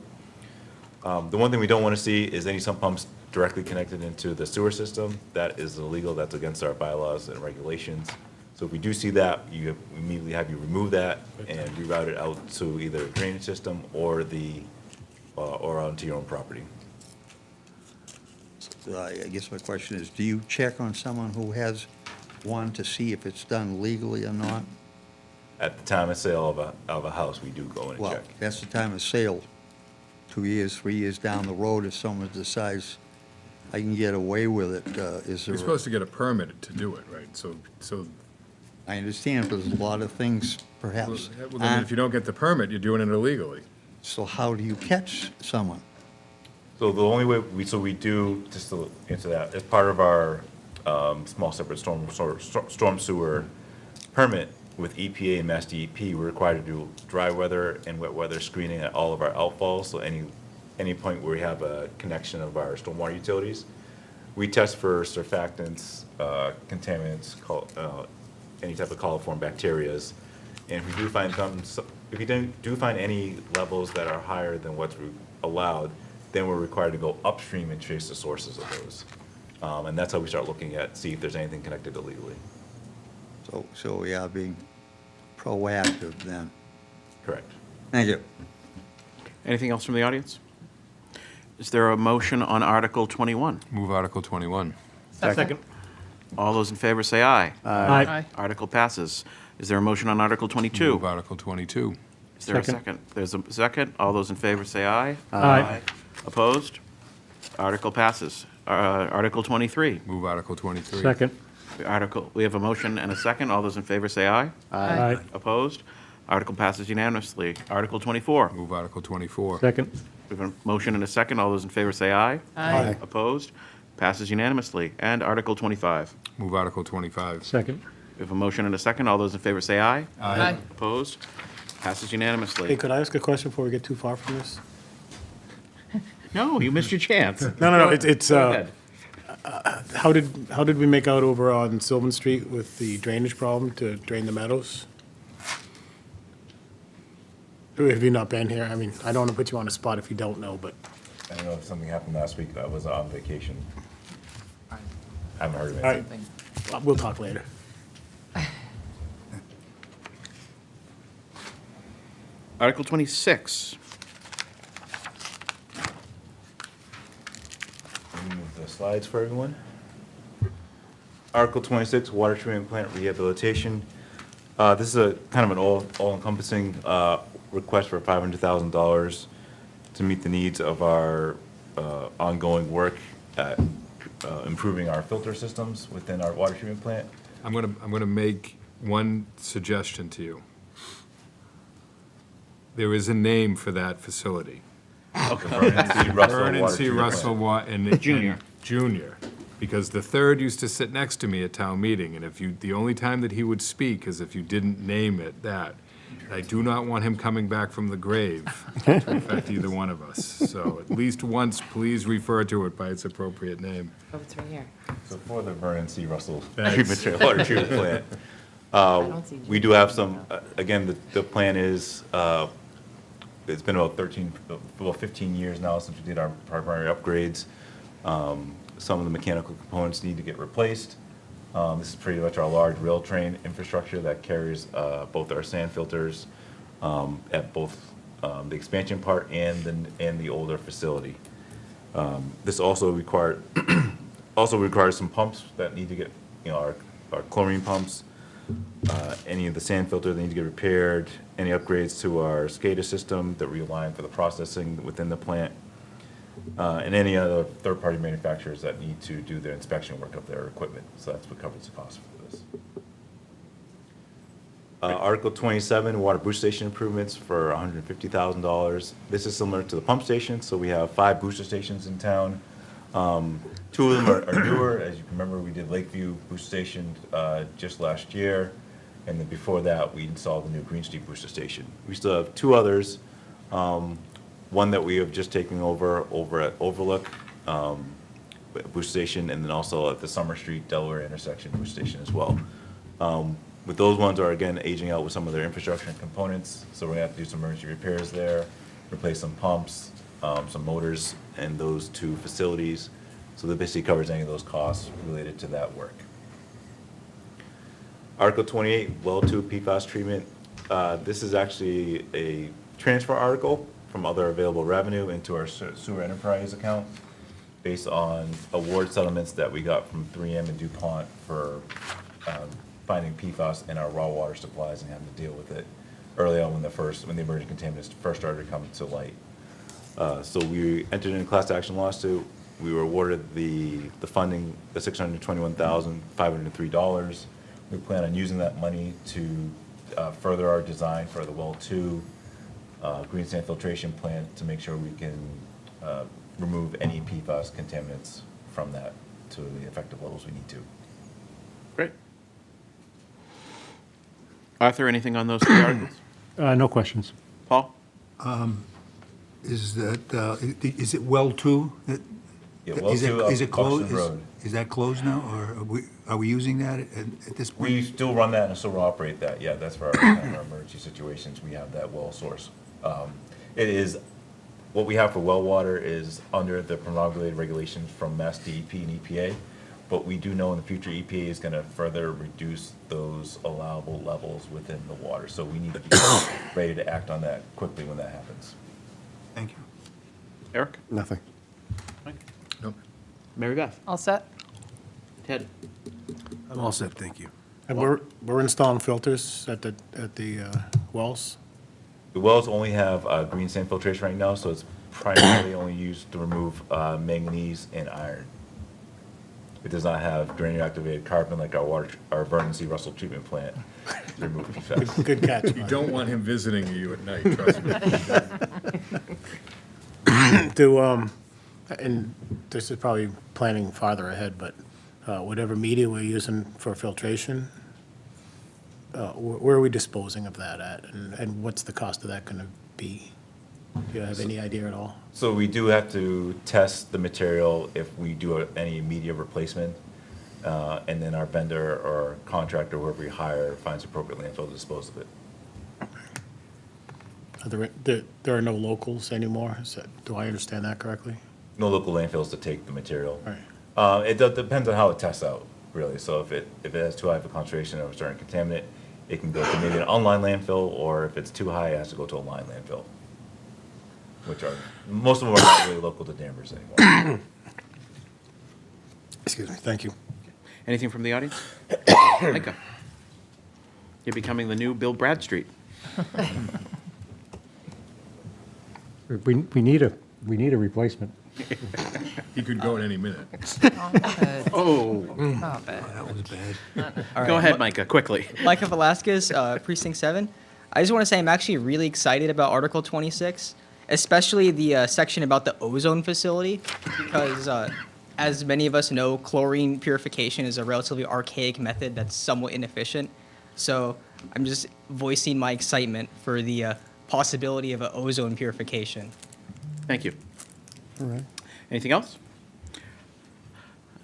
Speaker 9: The one thing we don't want to see is any sump pumps directly connected into the sewer system. That is illegal. That's against our bylaws and regulations. So if we do see that, we immediately have you remove that and reroute it out to either a drainage system or or onto your own property.
Speaker 8: I guess my question is, do you check on someone who has one to see if it's done legally or not?
Speaker 9: At the time of sale of a house, we do go in and
Speaker 8: Well,
Speaker 9: check.
Speaker 8: that's the time of sale. 2 years, 3 years down the road, if someone decides I can get away with it, is there?
Speaker 10: You're supposed to get a permit to do it, right? So,
Speaker 8: I understand, but there's a lot of things perhaps
Speaker 10: well, then if you don't get the permit, you're doing it illegally.
Speaker 8: So how do you catch someone?
Speaker 9: So the only way, we do, just to answer that, as part of our small separate storm sewer permit with EPA and Mass DEP, we're required to do dry weather and wet weather screening at all of our outfalls. So any point where we have a connection of our stormwater utilities, we test for surfactants, contaminants, any type of coliform bacterias. And if we do find if we do find any levels that are higher than what's allowed, then we're required to go upstream and trace the sources of those. And that's how we start looking at, see if there's anything connected illegally.
Speaker 8: So we are being proactive then.
Speaker 9: Correct.
Speaker 8: Thank you.
Speaker 3: Anything else from the audience? Is there a motion on Article 21?
Speaker 10: Move Article 21.
Speaker 11: Second.
Speaker 3: All those in favor say aye.
Speaker 11: Aye.
Speaker 3: Article passes. Is there a motion on Article 22?
Speaker 10: Move Article 22.
Speaker 3: Is there a
Speaker 11: Second.
Speaker 3: second? There's a second. All those in favor say aye.
Speaker 11: Aye.
Speaker 3: Opposed? Article passes. Article 23.
Speaker 10: Move Article 23.
Speaker 11: Second.
Speaker 3: We have a motion and a second. All those in favor say aye.
Speaker 11: Aye.
Speaker 3: Opposed? Article passes unanimously. Article 24.
Speaker 10: Move Article 24.
Speaker 11: Second.
Speaker 3: We have a motion and a second. All those in favor say aye.
Speaker 11: Aye.
Speaker 3: Opposed? Passes unanimously. And Article 25.
Speaker 10: Move Article 25.
Speaker 11: Second.
Speaker 3: We have a motion and a second. All those in favor say aye.
Speaker 13: Aye.
Speaker 3: Opposed? Passes
Speaker 16: Hey,
Speaker 3: unanimously.
Speaker 16: could I ask a question before we get too far from this?
Speaker 3: No, you missed your chance.
Speaker 16: No, it's,
Speaker 3: Go ahead.
Speaker 16: how did we make out over on Sylvan Street with the drainage problem to drain the meadows? Have you not been here? I mean, I don't want to put you on the spot if you don't know, but.
Speaker 9: I don't know if something happened last week. I was on vacation. I haven't heard of
Speaker 16: All
Speaker 9: anything.
Speaker 16: right, we'll talk later.
Speaker 3: Article 26.
Speaker 9: Let me move the slides for everyone. Article 26, water treatment plant rehabilitation. This is a kind of an all-encompassing request for $500,000 to meet the needs of our ongoing work at improving our filter systems within our water treatment plant.
Speaker 10: I'm gonna make one suggestion to you. There is a name for that facility.
Speaker 9: Vernon C. Russell
Speaker 10: Vernon
Speaker 9: Water
Speaker 10: C.
Speaker 9: Treatment
Speaker 10: Russell
Speaker 9: Plant.
Speaker 10: and
Speaker 3: Junior.
Speaker 10: Junior. because the third used to sit next to me at town meeting, and if you, the only time that he would speak is if you didn't name it that. I do not want him coming back from the grave to affect either one of us. So at least once, please refer to it by its appropriate name.
Speaker 6: Oh, it's right here.
Speaker 9: So for the Vernon C. Russell
Speaker 10: Thanks.
Speaker 9: water treatment plant,
Speaker 6: don't see
Speaker 9: we do have some, again, the plan is, it's been about 15 years now since we did our primary upgrades. Some of the mechanical components need to get replaced. This is pretty much our large rail train infrastructure that carries both our sand filters at both the expansion part and the older facility. This also requires some pumps that need to get, our chlorine pumps, any of the sand filters that need to get repaired, any upgrades to our SCADA system that realign for the processing within the plant, and any other third-party manufacturers that need to do their inspection work of their equipment. So that's what covers the cost for this. Article 27, water booster station improvements for $150,000. This is similar to the pump station, so we have 5 booster stations in town. 2 of them are newer. As you can remember, we did Lakeview Booster Station just last year, and then before that, we installed the new Green Street Booster Station. We still have 2 others. One that we have just taken over at Overlook Booster Station, and then also at the Summer Street Delaware intersection Booster Station as well. With those ones are, again, aging out with some of their infrastructure and components, so we're gonna have to do some emergency repairs there, replace some pumps, some motors in those 2 facilities. So that basically covers any of those costs related to that work. Article 28, well 2 PFAS treatment. This is actually a transfer article from other available revenue into our sewer enterprise account based on award settlements that we got from 3M and DuPont for finding PFAS in our raw water supplies and having to deal with it early on when the emerging contaminants first started to come to light. So we entered in a class action lawsuit. We were awarded the funding, the $621,503. We plan on using that money to further our design for the well 2 green sand filtration plant to make sure we can remove any PFAS contaminants from that to the effective levels we need to.
Speaker 3: Great. Arthur, anything on those 3 articles?
Speaker 11: No questions.
Speaker 3: Paul?
Speaker 4: Is it well 2?
Speaker 9: Yeah, well
Speaker 4: Is
Speaker 9: 2
Speaker 4: it
Speaker 9: up
Speaker 4: closed?
Speaker 9: Buxton Road.
Speaker 4: Is that closed now, or are we using that at this point?
Speaker 9: We still run that and still operate that, yeah, that's for our kind of our emergency situations, we have that well source. It is, what we have for well water is under the promulgated regulations from Mass DEP and EPA, but we do know in the future EPA is gonna further reduce those allowable levels within the water, so we need to be ready to act on that quickly when that happens.
Speaker 4: Thank you.
Speaker 3: Eric?
Speaker 5: Nothing.
Speaker 10: Nope.
Speaker 3: Mary Beth?
Speaker 13: All set?
Speaker 3: Ted?
Speaker 2: I'm all set, thank you.
Speaker 16: And we're installing filters at the wells?
Speaker 9: The wells only have green sand filtration right now, so it's primarily only used to remove manganese and iron. It does not have granular activated carbon like our Vernon C. Russell treatment plant to remove PFAS.
Speaker 16: Good catch.
Speaker 10: You don't want him visiting you at night, trust me.
Speaker 16: And this is probably planning farther ahead, but whatever media we're using for filtration, where are we disposing of that at? And what's the cost of that gonna be? Do you have any idea at all?
Speaker 9: So we do have to test the material if we do any media replacement, and then our vendor or contractor, whoever we hire, finds appropriate landfill to dispose of it.
Speaker 16: There are no locals anymore? Do I understand that correctly?
Speaker 9: No local landfills to take the material.
Speaker 16: Right.
Speaker 9: It depends on how it tests out, really. So if it has too high of a concentration of a certain contaminant, it can go to maybe an online landfill, or if it's too high, it has to go to a line landfill, which are, most of them are not really local to Danvers anymore.
Speaker 16: Excuse me, thank you.
Speaker 3: Anything from the audience? Micah? You're becoming the new Bill Bradstreet.
Speaker 11: We need a replacement.
Speaker 10: He could go at any minute.
Speaker 3: Oh.
Speaker 13: Stop it.
Speaker 2: That was bad.
Speaker 14: All
Speaker 3: Go
Speaker 14: right,
Speaker 3: ahead, Micah, quickly.
Speaker 14: Micah Velasquez, Precinct 7. I just want to say I'm actually really excited about Article 26, especially the section about the ozone facility, because as many of us know, chlorine purification is a relatively archaic method that's somewhat inefficient. So I'm just voicing my excitement for the possibility of an ozone purification.
Speaker 3: Thank you. All right. Anything else?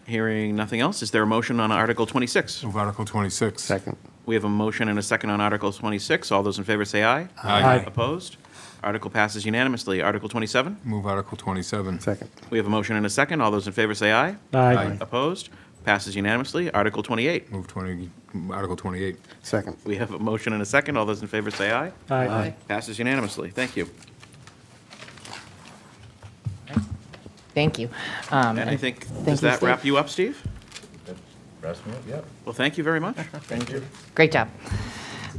Speaker 3: Hearing nothing else, is there a motion on Article 26?
Speaker 10: Move Article 26.
Speaker 5: Second.
Speaker 3: We have a motion and a second on Article 26. All those in favor say aye.
Speaker 10: Aye.
Speaker 3: Opposed? Article passes unanimously. Article 27?
Speaker 10: Move Article 27.
Speaker 5: Second.
Speaker 3: We have a motion and a second. All those in favor say aye.
Speaker 11: Aye.
Speaker 3: Opposed? Passes unanimously. Article 28.
Speaker 10: Article 28.
Speaker 5: Second.
Speaker 3: We have a motion and a second. All those in favor say aye.
Speaker 11: Aye.
Speaker 3: Passes unanimously. Thank you.
Speaker 6: Thank you.
Speaker 3: And I think, does
Speaker 6: you,
Speaker 3: that
Speaker 6: Steve.
Speaker 3: wrap you up, Steve?
Speaker 9: Rest me up, yep.
Speaker 3: Well, thank you very much.
Speaker 9: Thank you.
Speaker 6: Great job.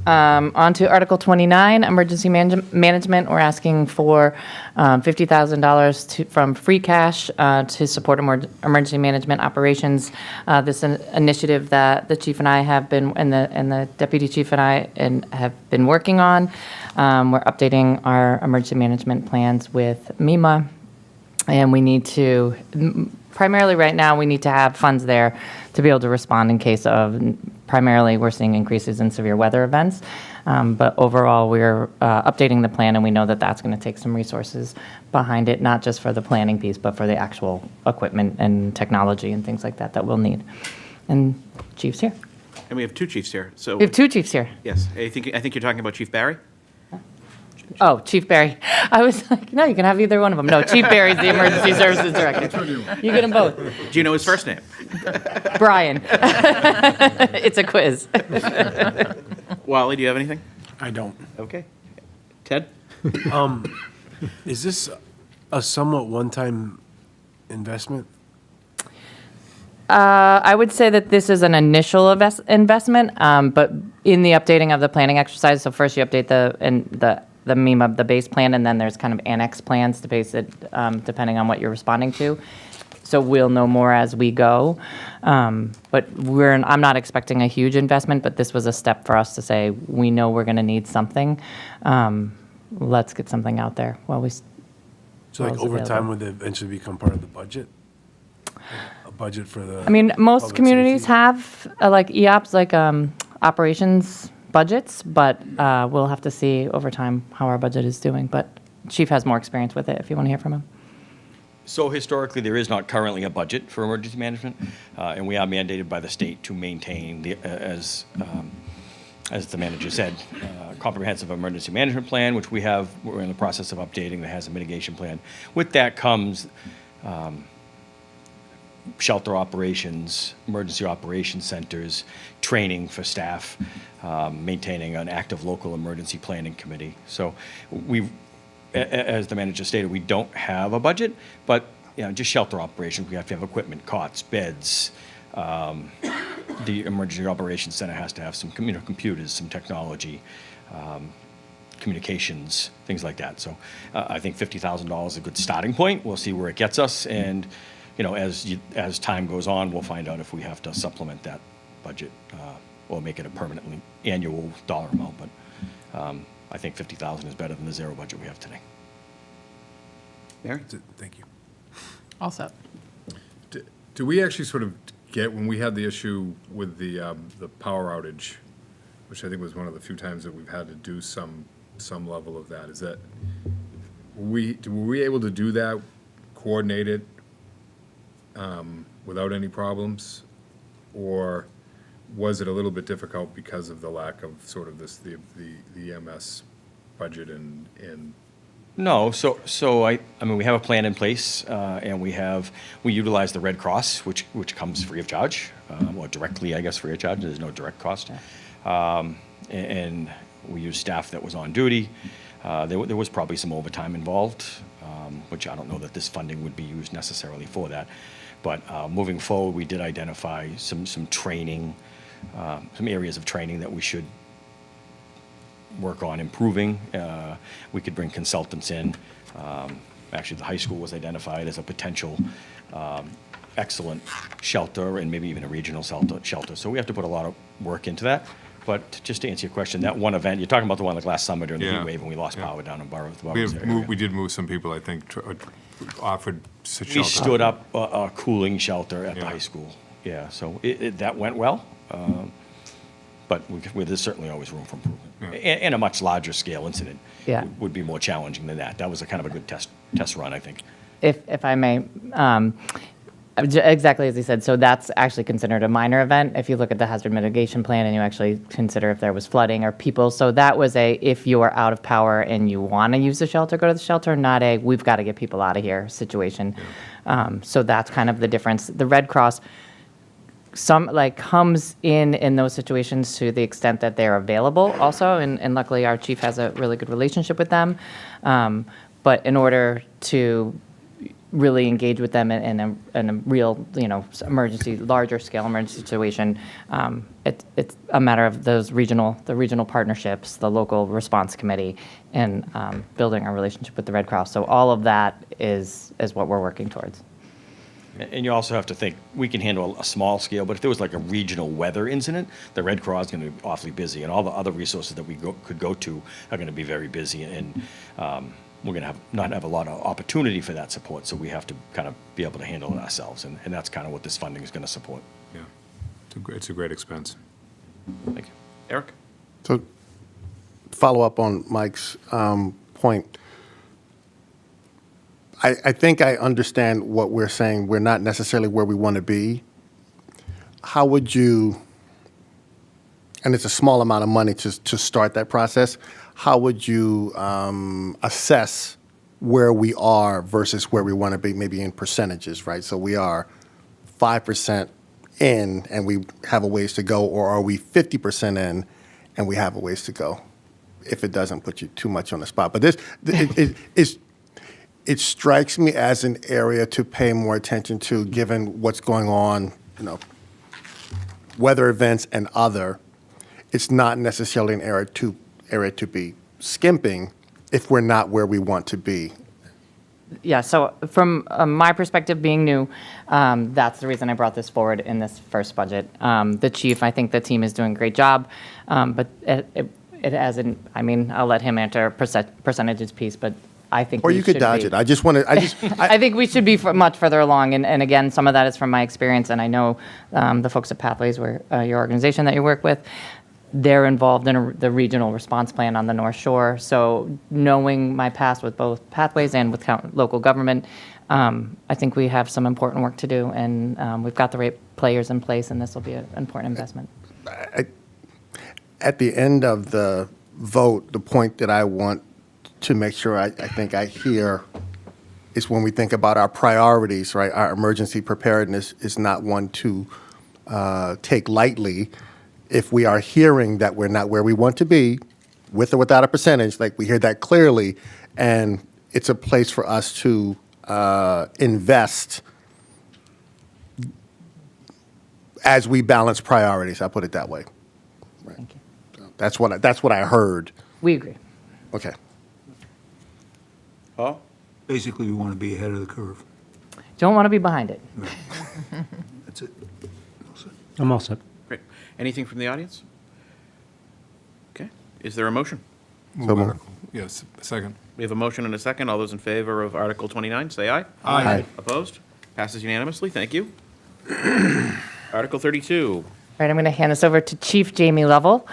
Speaker 6: On to Article 29, Emergency Management. We're asking for $50,000 from free cash to support emergency management operations. This initiative that the chief and I have been, and the deputy chief and I have been working on. We're updating our emergency management plans with MEMA. And we need to, primarily right now, we need to have funds there to be able to respond in case of, primarily, we're seeing increases in severe weather events. But overall, we're updating the plan, and we know that that's going to take some resources behind it, not just for the planning piece, but for the actual equipment and technology and things like that that we'll need. And Chief's here.
Speaker 3: And we have two chiefs here, so.
Speaker 6: We have two chiefs here.
Speaker 3: Yes, I think you're talking about Chief Barry?
Speaker 6: Oh, Chief Barry. I was like, no, you can have either one of them. No, Chief Barry's the Emergency Services Director. You get them both.
Speaker 3: Do you know his first name?
Speaker 6: Brian. It's a quiz.
Speaker 3: Wally, do you have anything?
Speaker 16: I don't.
Speaker 3: Okay. Ted?
Speaker 2: Is this a somewhat one-time investment?
Speaker 6: I would say that this is an initial investment, but in the updating of the planning exercise, so first you update the MEMA, the base plan, and then there's kind of annex plans to base it, depending on what you're responding to. So we'll know more as we go. But I'm not expecting a huge investment, but this was a step for us to say, we know we're going to need something. Let's get something out there while we.
Speaker 2: So like over time, would it eventually become part of the budget? A budget for the.
Speaker 6: I mean, most
Speaker 2: public
Speaker 6: communities
Speaker 2: safety?
Speaker 6: have like EOPS, like operations budgets, but we'll have to see over time how our budget is doing. But Chief has more experience with it if you want to hear from him.
Speaker 18: So historically, there is not currently a budget for emergency management, and we are mandated by the state to maintain, as the manager said, comprehensive emergency management plan, which we're in the process of updating, that has a mitigation plan. With that comes shelter operations, emergency operations centers, training for staff, maintaining an active local emergency planning committee. So as the manager stated, we don't have a budget, but just shelter operations, we have to have equipment, cots, beds. The emergency operations center has to have some computers, some technology, communications, things like that. So I think $50,000 is a good starting point. We'll see where it gets us, and as time goes on, we'll find out if we have to supplement that budget or make it a permanently annual dollar amount. But I think $50,000 is better than the zero budget we have today.
Speaker 3: Mary?
Speaker 2: Thank you.
Speaker 13: All set.
Speaker 10: Do we actually sort of get, when we had the issue with the power outage, which I think was one of the few times that we've had to do some level of that, is that, were we able to do that, coordinate it without any problems? Or was it a little bit difficult because of the lack of sort of the EMS budget and
Speaker 18: No, so I mean, we have a plan in place, and we utilize the Red Cross, which comes free of charge, or directly, I guess, free of charge. There's no direct cost. And we use staff that was on duty. There was probably some overtime involved, which I don't know that this funding would be used necessarily for that. But moving forward, we did identify some training, some areas of training that we should work on improving. We could bring consultants in. Actually, the high school was identified as a potential excellent shelter, and maybe even a regional shelter. So we have to put a lot of work into that. But just to answer your question, that one event, you're talking about the one like last summer during the heat wave when we lost power down in Borough.
Speaker 10: we did move some people, I think, offered shelter.
Speaker 18: We stood up a cooling shelter at the
Speaker 10: Yeah.
Speaker 18: high school. Yeah, so that went well. But there's certainly always room for improvement. And a much larger scale incident
Speaker 6: Yeah.
Speaker 18: would be more challenging than that. That was a kind of a good test run, I think.
Speaker 6: If I may, exactly as you said, so that's actually considered a minor event. If you look at the hazard mitigation plan and you actually consider if there was flooding or people, so that was if you are out of power and you want to use the shelter, go to the shelter, not we've got to get people out of here situation. So that's kind of the difference. The Red Cross comes in those situations to the extent that they're available also, and luckily our chief has a really good relationship with them. But in order to really engage with them in a real, emergency, larger scale emergency situation, it's a matter of the regional partnerships, the local response committee, and building a relationship with the Red Cross. So all of that is what we're working towards.
Speaker 18: And you also have to think, we can handle a small scale, but if there was like a regional weather incident, the Red Cross is going to be awfully busy, and all the other resources that we could go to are going to be very busy, and we're going to not have a lot of opportunity for that support, so we have to kind of be able to handle it ourselves, and that's kind of what this funding is going to support.
Speaker 10: Yeah, it's a great expense.
Speaker 3: Thank you. Eric?
Speaker 5: So, follow up on Mike's point. I think I understand what we're saying. We're not necessarily where we want to be. How would you, and it's a small amount of money to start that process, how would you assess where we are versus where we want to be, maybe in percentages, right? So we are 5% in and we have a ways to go, or are we 50% in and we have a ways to go? If it doesn't put you too much on the spot. But it strikes me as an area to pay more attention to, given what's going on, weather events and other. It's not necessarily an area to be skimping if we're not where we want to be.
Speaker 6: Yeah, so from my perspective, being new, that's the reason I brought this forward in this first budget. The chief, I think the team is doing a great job, but it hasn't, I'll let him answer percentages piece, but I think
Speaker 5: Or
Speaker 6: we
Speaker 5: you could
Speaker 6: should
Speaker 5: dodge
Speaker 6: be.
Speaker 5: it. I
Speaker 6: think we should be much further along, and again, some of that is from my experience, and I know the folks at Pathways, your organization that you work with, they're involved in the regional response plan on the North Shore. So knowing my past with both Pathways and with local government, I think we have some important work to do, and we've got the right players in place, and this will be an important investment.
Speaker 5: At the end of the vote, the point that I want to make sure I think I hear is when we think about our priorities, right? Our emergency preparedness is not one to take lightly. If we are hearing that we're not where we want to be, with or without a percentage, like we hear that clearly, and it's a place for us to invest as we balance priorities. I'll put it that way. Right.
Speaker 6: Thank you.
Speaker 5: So that's what I heard.
Speaker 6: We agree.
Speaker 5: Okay.
Speaker 3: Paul?
Speaker 4: Basically, we want to be ahead of the curve.
Speaker 6: Don't want to be behind it.
Speaker 4: That's it.
Speaker 11: I'm all set.
Speaker 3: Great. Anything from the audience? Okay. Is there a motion?
Speaker 10: Move Article. Yes, second.
Speaker 3: We have a motion and a second. All those in favor of Article 29, say aye.
Speaker 10: Aye.
Speaker 3: Opposed? Passes unanimously. Thank you. Article 32.
Speaker 6: All right, I'm going to hand this over to Chief Jamie Lovell.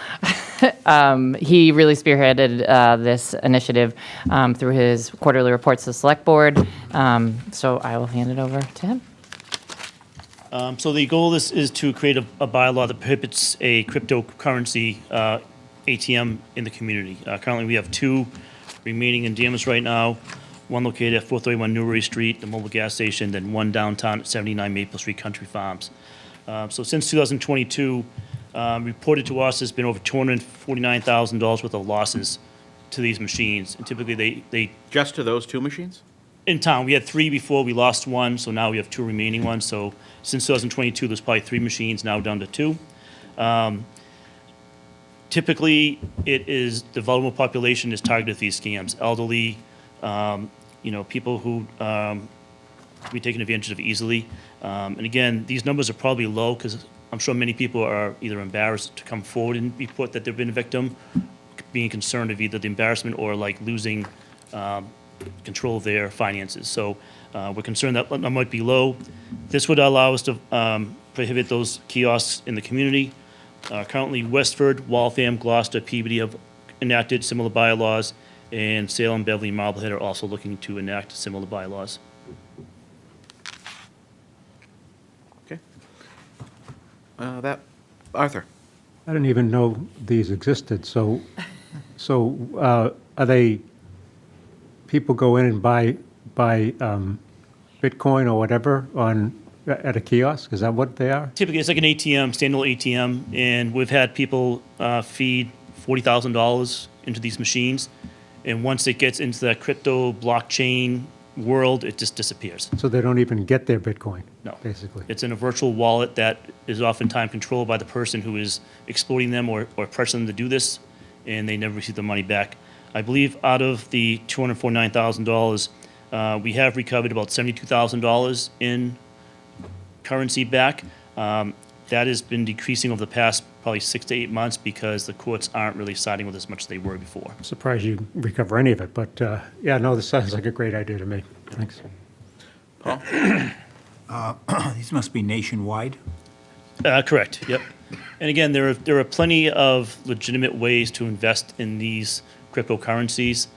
Speaker 6: He really spearheaded this initiative through his quarterly reports to the Select Board. So I will hand it over to him.
Speaker 19: So the goal is to create a bylaw that prohibits a cryptocurrency ATM in the community. Currently, we have 2 remaining in Danvers right now, one located at 431 Newbury Street, the mobile gas station, then one downtown at 79 Maple Street Country Farms. So since 2022, reported to us has been over $249,000 worth of losses to these machines. And typically they
Speaker 3: Just to those 2 machines?
Speaker 19: in town, we had 3 before, we lost 1, so now we have 2 remaining ones. So since 2022, there's probably 3 machines, now down to 2. Typically, it is the vulnerable population is targeted with these scams, elderly, people who be taken advantage of easily. And again, these numbers are probably low because I'm sure many people are either embarrassed to come forward and report that they've been a victim, being concerned of either the embarrassment or like losing control their finances. So we're concerned that that might be low. This would allow us to prohibit those kiosks in the community. Currently, Westford, Waltham, Gloucester, Peabody have enacted similar bylaws, and Salem, Beverly, and Marblehead are also looking to enact similar bylaws.
Speaker 3: Okay. Arthur?
Speaker 11: I didn't even know these existed, so are they, people go in and buy Bitcoin or whatever at a kiosk? Is that what they are?
Speaker 19: Typically, it's like an ATM, standalone ATM, and we've had people feed $40,000 into these machines, and once it gets into that crypto blockchain world, it just disappears.
Speaker 11: So they don't even get their Bitcoin?
Speaker 19: No.
Speaker 11: Basically?
Speaker 19: It's in a virtual wallet that is oftentimes controlled by the person who is exploiting them or pressuring them to do this, and they never receive the money back. I believe out of the $249,000, we have recovered about $72,000 in currency back. That has been decreasing over the past probably 6 to 8 months because the courts aren't really siding with as much as they were before.
Speaker 11: I'm surprised you recover any of it, but yeah, no, this sounds like a great idea to me. Thanks.
Speaker 3: Paul?
Speaker 4: These must be nationwide.
Speaker 19: Correct, yep. And again, there are plenty of legitimate ways to invest in these cryptocurrencies.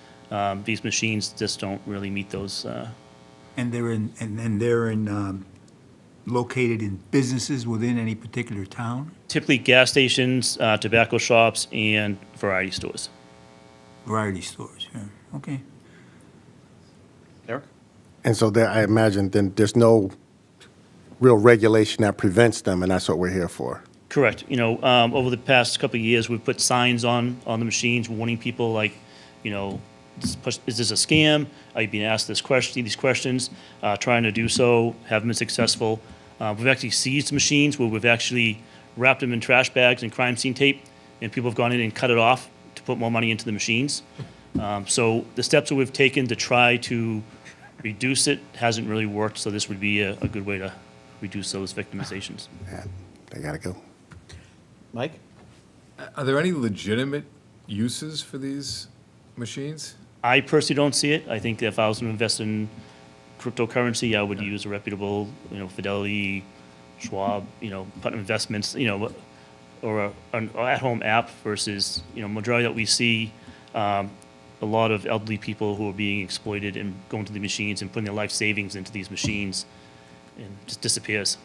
Speaker 19: These machines just don't really meet those.
Speaker 4: And they're located in businesses within any particular town?
Speaker 19: Typically gas stations, tobacco shops, and variety stores.
Speaker 4: Variety stores, yeah, okay.
Speaker 3: Eric?
Speaker 5: And so there, I imagine then there's no real regulation that prevents them, and that's what we're here for.
Speaker 19: Correct. You know, over the past couple of years, we've put signs on the machines warning people like, you know, is this a scam? Are you being asked these questions? Trying to do so, haven't been successful. We've actually seized machines where we've actually wrapped them in trash bags and crime scene tape, and people have gone in and cut it off to put more money into the machines. So the steps that we've taken to try to reduce it hasn't really worked, so this would be a good way to reduce those victimizations.
Speaker 5: Yeah, they gotta go.
Speaker 3: Mike?
Speaker 10: Are there any legitimate uses for these machines?
Speaker 19: I personally don't see it. I think that if I was to invest in cryptocurrency, I would use a reputable, you know, Fidelity, Schwab, you know, Putnam Investments, you know, or an at-home app versus, you know, majority that we see a lot of elderly people who are being exploited and going to the machines and putting their life savings into these machines and just disappears.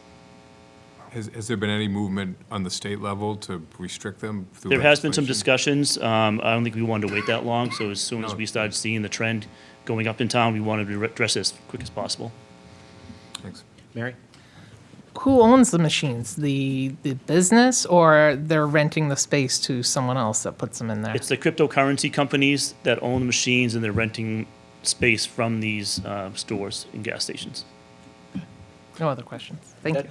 Speaker 10: Has there been any movement on the state level to restrict them? Through
Speaker 19: There has been some
Speaker 10: legislation?
Speaker 19: discussions. I don't think we wanted to wait that long, so as soon as we started seeing the trend going up in town, we wanted to address it as quick as possible.
Speaker 10: Thanks.
Speaker 3: Mary?
Speaker 13: Who owns the machines? The business, or they're renting the space to someone else that puts them in there?
Speaker 19: It's the cryptocurrency companies that own the machines, and they're renting space from these stores and gas stations.
Speaker 13: No other questions. Thank you.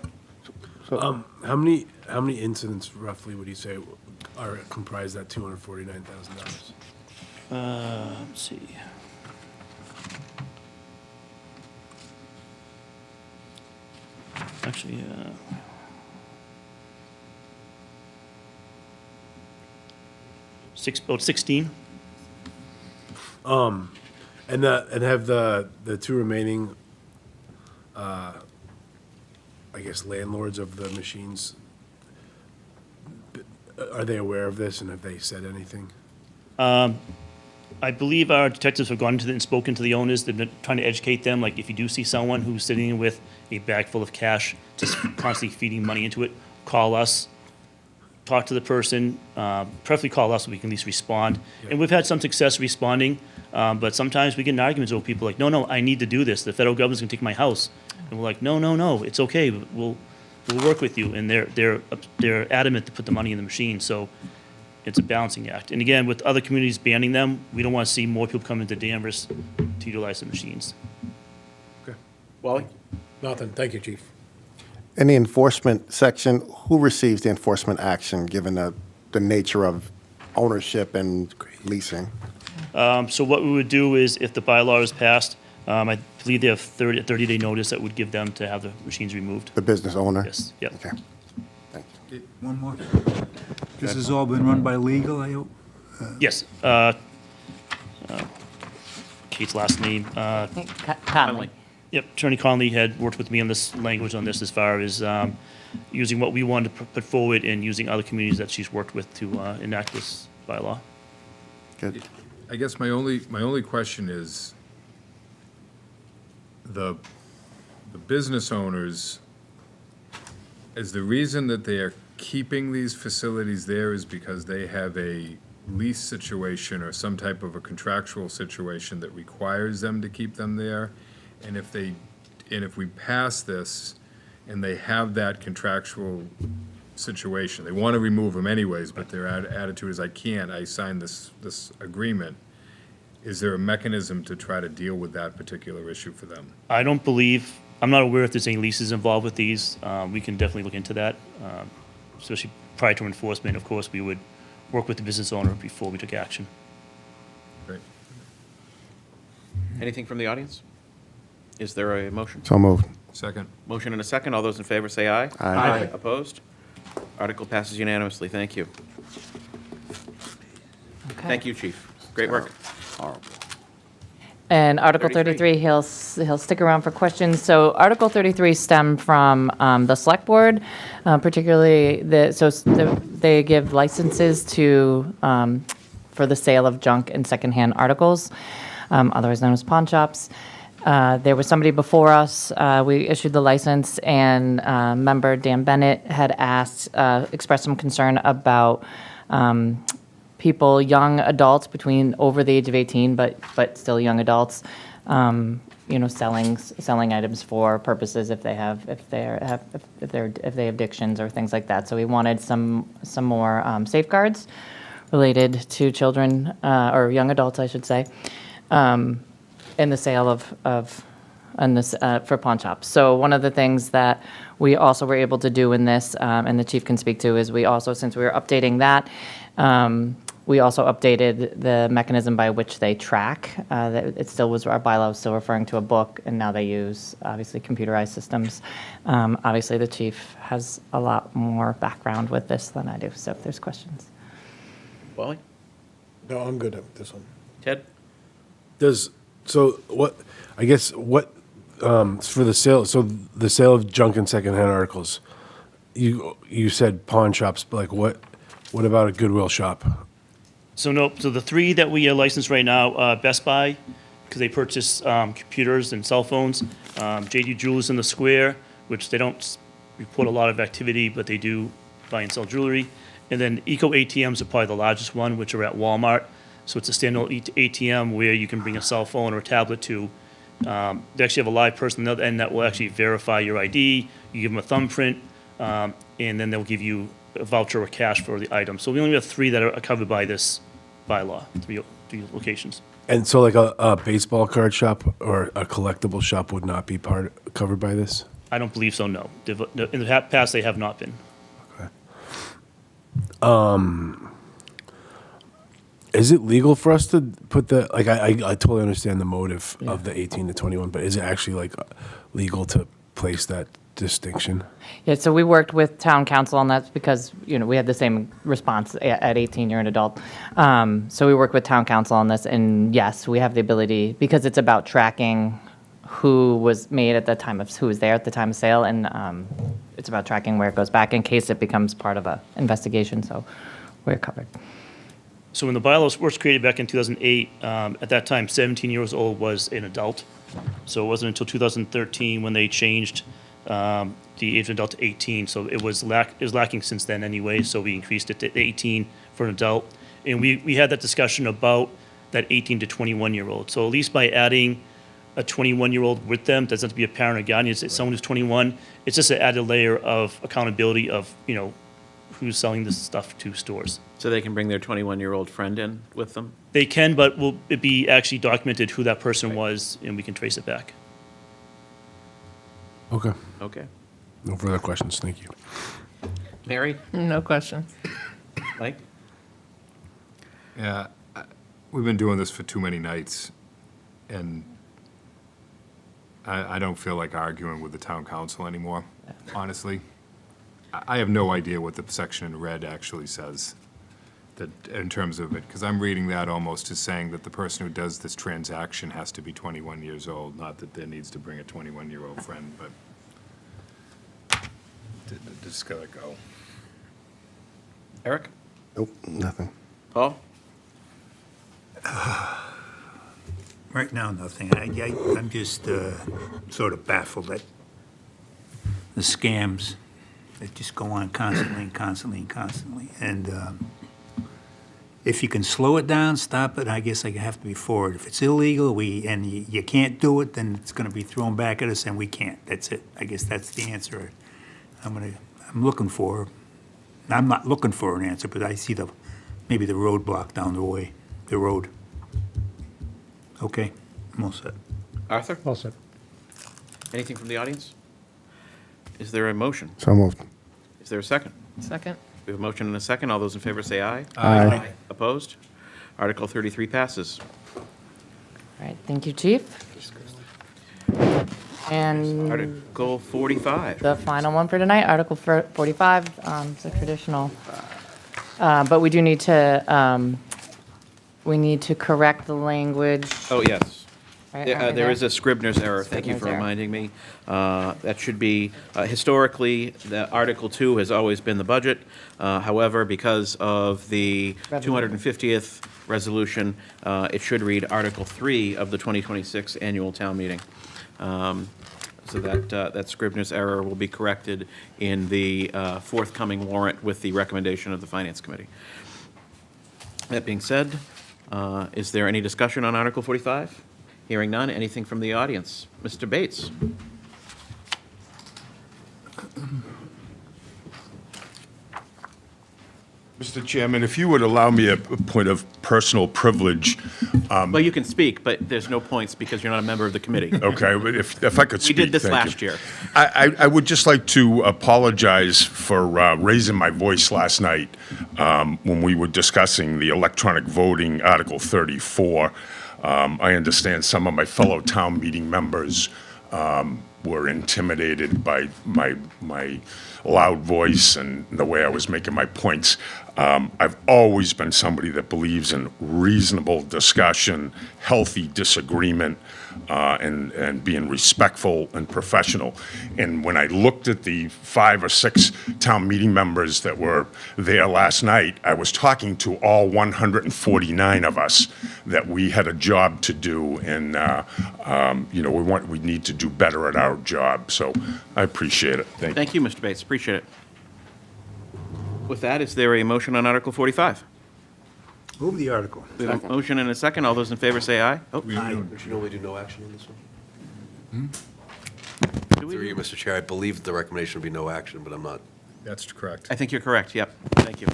Speaker 2: So, how many incidents roughly would you say are comprise that $249,000?
Speaker 19: Let's see. Actually, about 16.
Speaker 2: And have the two remaining, I guess, landlords of the machines, are they aware of this, and have they said anything?
Speaker 19: I believe our detectives have gone to and spoken to the owners. They've been trying to educate them, like if you do see someone who's sitting with a bag full of cash, just constantly feeding money into it, call us, talk to the person, preferably call us so we can at least respond. And we've had some success responding, but sometimes we get in arguments with people like, no, I need to do this. The federal government's gonna take my house. And we're like, no, it's okay. We'll work with you. And they're adamant to put the money in the machine. So it's a balancing act. And again, with other communities banning them, we don't want to see more people come into Danvers to utilize the machines.
Speaker 2: Okay.
Speaker 3: Wally?
Speaker 2: Nothing. Thank you, Chief.
Speaker 5: In the enforcement section, who receives the enforcement action, given the nature of ownership and leasing?
Speaker 19: So what we would do is, if the bylaw is passed, I believe they have 30-day notice that would give them to have the machines removed.
Speaker 5: The business owner?
Speaker 19: Yes, yep.
Speaker 5: Okay. Thank you.
Speaker 4: One more. This has all been run by legal, I hope?
Speaker 19: Yes. Kate's last name.
Speaker 6: Conley.
Speaker 19: Yep, Attorney Conley had worked with me on this language on this as far as using what we wanted to put forward and using other communities that she's worked with to enact this bylaw.
Speaker 5: Good.
Speaker 10: I guess my only question is, the business owners, is the reason that they are keeping these facilities there is because they have a lease situation or some type of a contractual situation that requires them to keep them there? And if we pass this and they have that contractual situation, they want to remove them anyways, but their attitude is, I signed this agreement. Is there a mechanism to try to deal with that particular issue for them?
Speaker 19: I'm not aware if there's any leases involved with these. We can definitely look into that, especially prior to enforcement. Of course, we would work with the business owner before we took action.
Speaker 10: Great.
Speaker 3: Anything from the audience? Is there a motion?
Speaker 5: So moved.
Speaker 10: Second.
Speaker 3: Motion and a second. All those in favor say aye.
Speaker 5: Aye.
Speaker 3: Opposed? Article passes unanimously. Thank you.
Speaker 6: Okay.
Speaker 3: Thank you, Chief. Great work.
Speaker 5: Horrible.
Speaker 6: And Article 33, he'll stick around for questions. So Article 33 stemmed from the Select Board, particularly they give licenses to, for the sale of junk and secondhand articles, otherwise known as pawn shops. There was somebody before us, we issued the license, and member Dan Bennett had expressed some concern about people, young adults between over the age of 18, but still young adults, selling items for purposes if they have addictions or things like that. So we wanted some more safeguards related to children or young adults, I should say, in the sale for pawn shops. So one of the things that we also were able to do in this, and the chief can speak to, is we also, since we were updating that, we also updated the mechanism by which they track. It still was, our bylaw was still referring to a book, and now they use, obviously, computerized systems. Obviously, the chief has a lot more background with this than I do, so if there's questions.
Speaker 3: Wally?
Speaker 2: No, I'm good with this one.
Speaker 3: Ted?
Speaker 2: For the sale, so the sale of junk and secondhand articles, you said pawn shops, but like what about a Goodwill shop?
Speaker 19: So the three that we are licensed right now, Best Buy, because they purchase computers and cell phones, JD Jewelers in the Square, which they don't report a lot of activity, but they do buy and sell jewelry. And then Eco ATMs are probably the largest one, which are at Walmart. So it's a standalone ATM where you can bring a cell phone or a tablet to. They actually have a live person on the other end that will actually verify your ID. You give them a thumbprint, and then they'll give you a voucher or cash for the item. So we only have three that are covered by this bylaw, three locations.
Speaker 2: And so like a baseball card shop or a collectible shop would not be covered by this?
Speaker 19: I don't believe so, no. In the past, they have not been.
Speaker 2: Is it legal for us to put I totally understand the motive of the 18 to 21, but is it actually legal to place that distinction?
Speaker 6: Yeah, so we worked with town council on that because, we had the same response at 18, you're an adult. So we worked with town council on this, and yes, we have the ability, because it's about tracking who was made at the time who was there at the time of sale, and it's about tracking where it goes back in case it becomes part of a investigation, so we're covered.
Speaker 19: So when the bylaws were created back in 2008, at that time, 17 years old was an adult. So it wasn't until 2013 when they changed the age of adult to 18. So it was lacking since then anyway, so we increased it to 18 for an adult. And we had that discussion about that 18 to 21-year-old. So at least by adding a 21-year-old with them, doesn't have to be a parent or guardian, it's someone who's 21, it's just an added layer of accountability of, who's selling this stuff to stores.
Speaker 3: So they can bring their 21-year-old friend in with them?
Speaker 19: They can, but will it be actually documented who that person was, and we can trace it back.
Speaker 2: Okay.
Speaker 3: Okay.
Speaker 2: No further questions. Thank you.
Speaker 3: Mary?
Speaker 13: No questions.
Speaker 3: Mike?
Speaker 10: Yeah, we've been doing this for too many nights, and I don't feel like arguing with the town council anymore, honestly. I have no idea what the section in red actually says. that, in terms of it, because I'm reading that almost as saying that the person who does this transaction has to be 21 years old, not that there needs to bring a 21-year-old friend, but just gotta go.
Speaker 3: Eric?
Speaker 5: Nope, nothing.
Speaker 3: Paul?
Speaker 4: Right now, nothing. I'm just sort of baffled at the scams that just go on constantly and constantly and constantly. And if you can slow it down, stop it, I guess I have to be for it. If it's illegal, and you can't do it, then it's going to be thrown back at us, and we can't. That's it. I guess that's the answer I'm looking for. I'm not looking for an answer, but I see maybe the roadblock down the way, the road. Okay, I'm all set.
Speaker 3: Arthur?
Speaker 11: All set.
Speaker 3: Anything from the audience? Is there a motion?
Speaker 5: So moved.
Speaker 3: Is there a second?
Speaker 13: Second.
Speaker 3: We have a motion and a second. All those in favor say aye.
Speaker 5: Aye.
Speaker 3: Opposed? Article 33 passes.
Speaker 6: All right, thank you, Chief. And
Speaker 3: Article 45.
Speaker 6: the final one for tonight, Article 45, it's a traditional. But we do need to, correct the language.
Speaker 3: Oh, yes.
Speaker 6: Right, aren't we
Speaker 3: There is a Scribner's error. Thank you for
Speaker 6: Scribner's error.
Speaker 3: reminding me. That should be, historically, the Article 2 has always been the budget. However, because of the 250th resolution, it should read Article 3 of the 2026 annual town meeting. So that Scribner's error will be corrected in the forthcoming warrant with the recommendation of the Finance Committee. That being said, is there any discussion on Article 45? Hearing none. Anything from the audience? Mr. Bates?
Speaker 17: Mr. Chairman, if you would allow me a point of personal privilege.
Speaker 3: Well, you can speak, but there's no points because you're not a member of the committee.
Speaker 17: Okay, but if I could speak.
Speaker 3: We did this
Speaker 17: thank
Speaker 3: last
Speaker 17: you.
Speaker 3: year.
Speaker 17: I would just like to apologize for raising my voice last night when we were discussing the electronic voting, Article 34. I understand some of my fellow town meeting members were intimidated by my loud voice and the way I was making my points. I've always been somebody that believes in reasonable discussion, healthy disagreement, and being respectful and professional. And when I looked at the 5 or 6 town meeting members that were there last night, I was talking to all 149 of us that we had a job to do, and we need to do better at our job. So I appreciate it. Thank you.
Speaker 3: Thank you, Mr. Bates. Appreciate it. With that, is there a motion on Article 45?
Speaker 4: Move the article.
Speaker 3: We have a motion and a second. All those in favor say aye. Oh,
Speaker 20: Don't you normally do no action on this one?
Speaker 3: do we?
Speaker 20: Through you, Mr. Chair, I believe the recommendation would be no action, but I'm not.
Speaker 10: That's correct.
Speaker 3: I think you're correct. Yep. Thank you.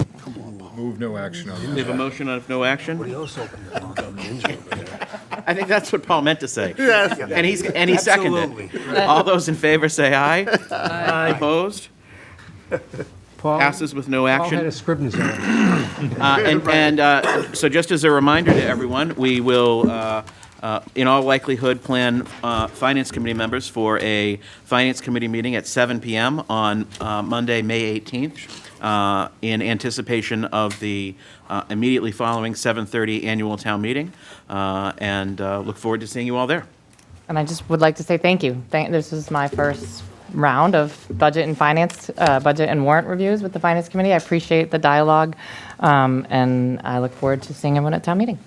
Speaker 10: Move no action on
Speaker 3: We have a
Speaker 10: that.
Speaker 3: motion of no action.
Speaker 5: else opened the ninja over there?
Speaker 3: I think that's what Paul meant to say.
Speaker 5: Yes.
Speaker 3: And he seconded it. All those in favor say aye. Aye. Opposed?
Speaker 11: Paul
Speaker 3: Passes with no
Speaker 11: Paul had
Speaker 3: action.
Speaker 11: a Scribner's error.
Speaker 3: So just as a reminder to everyone, we will, in all likelihood, plan Finance Committee members for a Finance Committee meeting at 7 p.m. on Monday, May 18th, in anticipation of the immediately following 7:30 annual town meeting, and look forward to seeing you all there.
Speaker 6: And I just would like to say thank you. This is my first round of budget and finance, budget and warrant reviews with the Finance Committee. I appreciate the dialogue, and I look forward to seeing everyone at town meeting.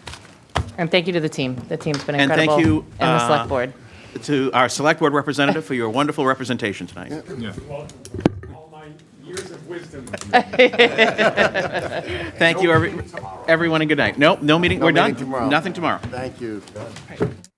Speaker 6: And thank you to the team. The team's been
Speaker 3: And
Speaker 6: incredible.
Speaker 3: thank you
Speaker 6: And the select board.
Speaker 3: to our Select Board representative for your wonderful representation tonight.
Speaker 10: Yeah.
Speaker 9: All my years of wisdom.
Speaker 3: Thank you, everyone, and good night. No meeting, we're done.
Speaker 5: Tomorrow.
Speaker 3: Nothing tomorrow.
Speaker 5: Thank you.